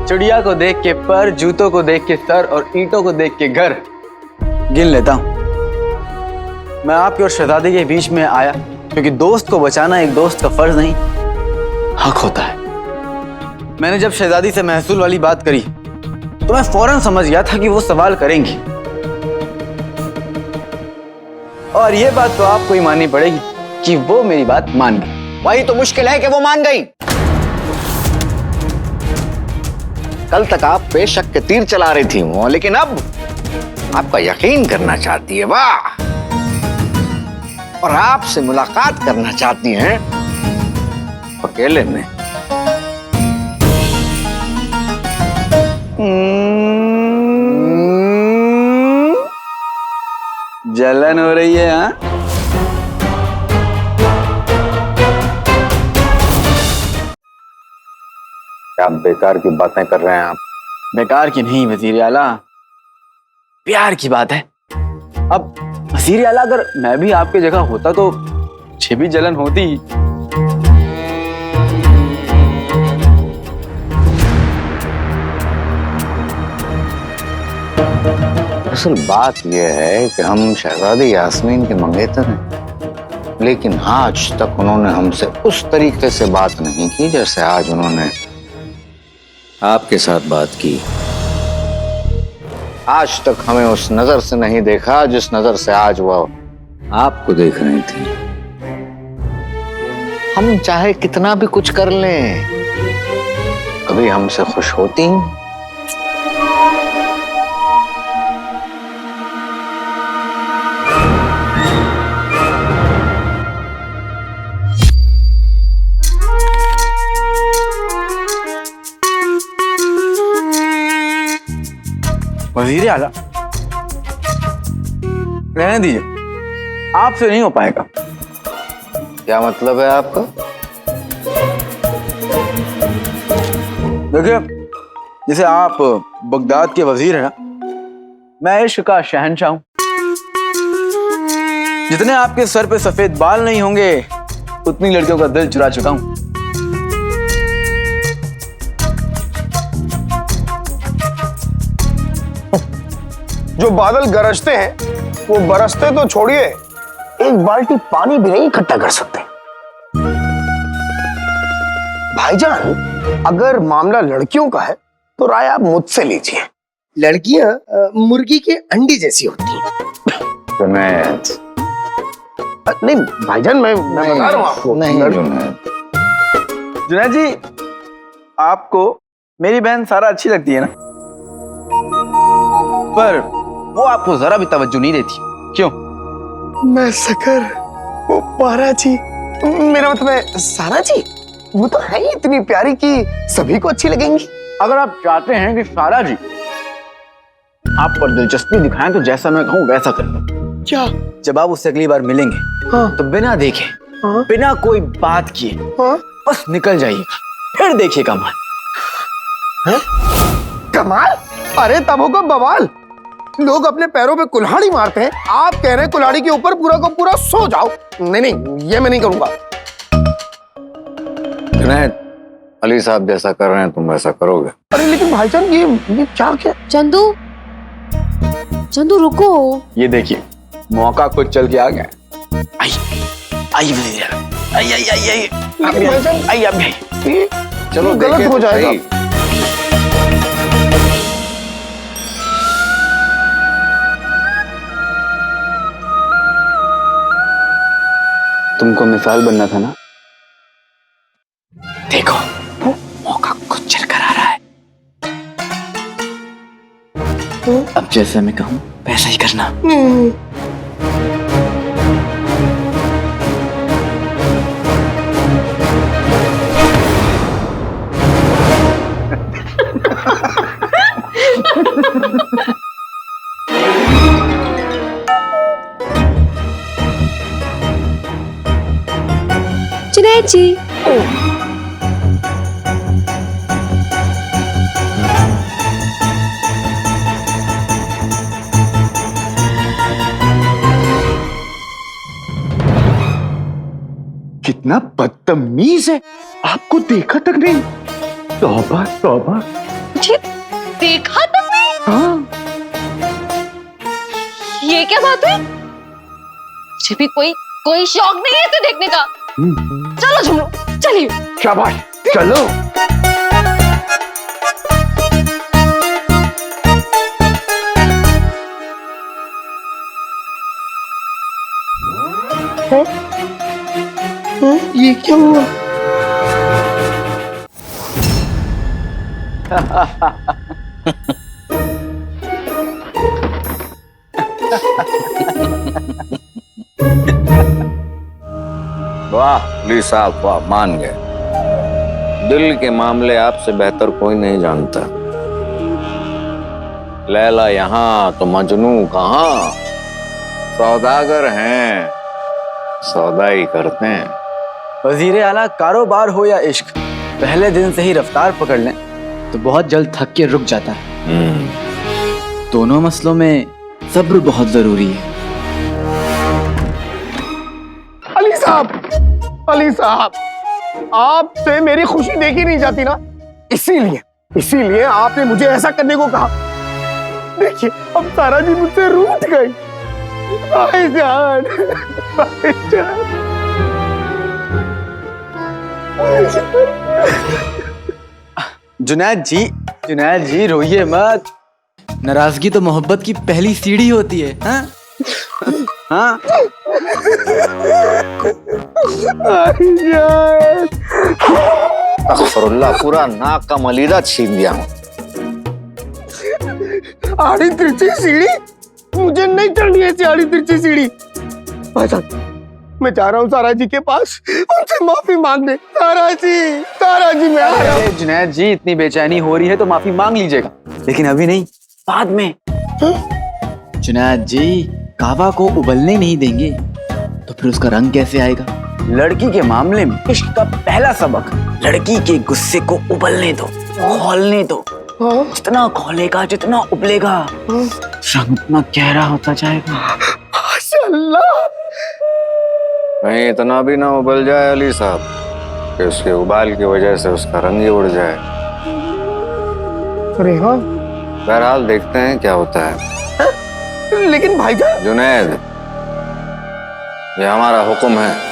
चिड़िया को देख के पर, जूतों को देख के सर और ईंटों को देख के घर गिन लेता हूं। मैं आपके और शहजादी के बीच में आया क्योंकि दोस्त को बचाना एक दोस्त का फर्ज नहीं, हक होता है। मैंने जब शहजादी से महसूल वाली बात करी तो मैं फौरन समझ गया था कि वो सवाल करेंगी, और ये बात तो आपको ही माननी पड़ेगी कि वो मेरी बात मान गई। वही तो मुश्किल है कि वो मान गई। कल तक आप बेशक के तीर चला रही थी वो, लेकिन अब आपका यकीन करना चाहती है। वाह! और आपसे मुलाकात करना चाहती हैं अकेले में। जलन हो रही है? हाँ, क्या बेकार की बातें कर रहे हैं आप? बेकार की नहीं वजीर आला, प्यार की बात है। अब वजीर आला, अगर मैं भी आपकी जगह होता तो मुझे भी जलन होती। असल बात यह है कि हम शहजादी यास्मीन के मंगेतर हैं, लेकिन आज तक उन्होंने हमसे उस तरीके से बात नहीं की जैसे आज उन्होंने आपके साथ बात की। आज तक हमें उस नजर से नहीं देखा जिस नजर से आज वह आपको देख रही थी। हम चाहे कितना भी कुछ कर लें, कभी हमसे खुश होती? वजीर आला, रहने दीजिए, आपसे नहीं हो पाएगा। क्या मतलब है आपका? देखिए, जैसे आप बगदाद के वजीर हैं ना, मैं इश्क का शहंशाह हूं। जितने आपके सर पे सफेद बाल नहीं होंगे, उतनी लड़कियों का दिल चुरा चुका हूं। जो बादल गरजते हैं वो बरसते तो छोड़िए, एक बाल्टी पानी भी नहीं इकट्ठा कर सकते। भाईजान, अगर मामला लड़कियों का है तो राय आप मुझसे लीजिए। लड़कियां मुर्गी के अंडे जैसी होती हैं। जुनैद, नहीं भाईजान, मैं बता रहा हूं आपको। नहीं जुनैद, जुनैद जी, आपको मेरी बहन सारा अच्छी लगती है ना, पर वो आपको जरा भी तवज्जो नहीं देती। क्यों? मैं सकर, वो पारा जी, मेरा मतलब है सारा जी, वो तो है ही इतनी प्यारी कि सभी को अच्छी लगेंगी। अगर आप चाहते हैं कि सारा जी आप पर दिलचस्पी दिखाएं तो जैसा मैं कहूं वैसा कर लो। क्या? जब आप उससे अगली बार मिलेंगे, हाँ, तो बिना देखे, हाँ, बिना कोई बात किए, हाँ, बस निकल जाइएगा, फिर देखिए कमाल। हाँ? कमाल? अरे तब होगा बवाल। लोग अपने पैरों पे कुल्हाड़ी मारते हैं, आप कह रहे हैं कुल्हाड़ी के ऊपर पूरा का पूरा सो जाओ। नहीं नहीं, ये मैं नहीं करूंगा। जुनैद, अली साहब जैसा कर रहे हैं तुम वैसा करोगे? अरे लेकिन भाईजान, ये क्या? चंदू, चंदू रुको। ये देखिए, मौका खुद चल के आ गया। आई वजीर आला, आई आई आई आई, भाईजान, आई आप भी। चलो गलत देखें हो तो जाएगा। सही। तुमको मिसाल बनना था ना, देखो वो मौका खुद चल कर आ रहा है। अब जैसे मैं कहूं वैसा ही करना। जुनैद जी, कितना बदतमीज है, आपको देखा तक नहीं। तौबा तौबा। जी देखा तुमने? हाँ, ये क्या बात हुई? मुझे भी कोई शौक नहीं है इसे देखने का। चलो झुमरो, चलिए। शाबाश, चलो। ये क्या हुआ? वाह अली साहब वाह, मान गए। दिल के मामले आपसे बेहतर कोई नहीं जानता। लैला यहाँ तो मजनू कहाँ। सौदागर हैं, सौदा ही करते हैं। वजीर आला, कारोबार हो या इश्क, पहले दिन से ही रफ्तार पकड़ लें तो बहुत जल्द थक के रुक जाता है। दोनों मसलों में सब्र बहुत जरूरी है। अली साहब, आपसे मेरी खुशी देखी नहीं जाती ना, इसीलिए आपने मुझे ऐसा करने को कहा। देखिए, अब तारा जी मुझसे रूठ गई। भाईजान, भाईजान। जुनैद जी रोइए मत। नाराजगी तो मोहब्बत की पहली सीढ़ी होती है। हाँ? हाँ? अस्तगफुरुल्लाह, पूरा नाक का मलीदा छीन दिया हूँ। आड़ी तिरछी सीढ़ी, मुझे नहीं चढ़नी ऐसी आड़ी तिरछी सीढ़ी। भाईजान, मैं जा रहा हूँ सारा जी के पास, उनसे माफी मांगने। तारा जी मैं आ रहा हूँ। जुनैद जी, इतनी बेचैनी हो रही है तो माफी मांग लीजिएगा, लेकिन अभी नहीं, बाद में। जुनैद जी, कावा को उबलने नहीं देंगे तो फिर उसका रंग कैसे आएगा? लड़की के मामले में इश्क का पहला सबक, लड़की के गुस्से को उबलने दो, खौलने दो। जितना खौलेगा, जितना उबलेगा, रंग उतना गहरा होता जाएगा। माशाअल्लाह। कहीं इतना भी ना उबल जाए अली साहब कि उसके उबाल की वजह से उसका रंग ही उड़ जाए। अरे हाँ, बहरहाल देखते हैं क्या होता है। लेकिन भाईजान। जुनैद, ये हमारा हुक्म है।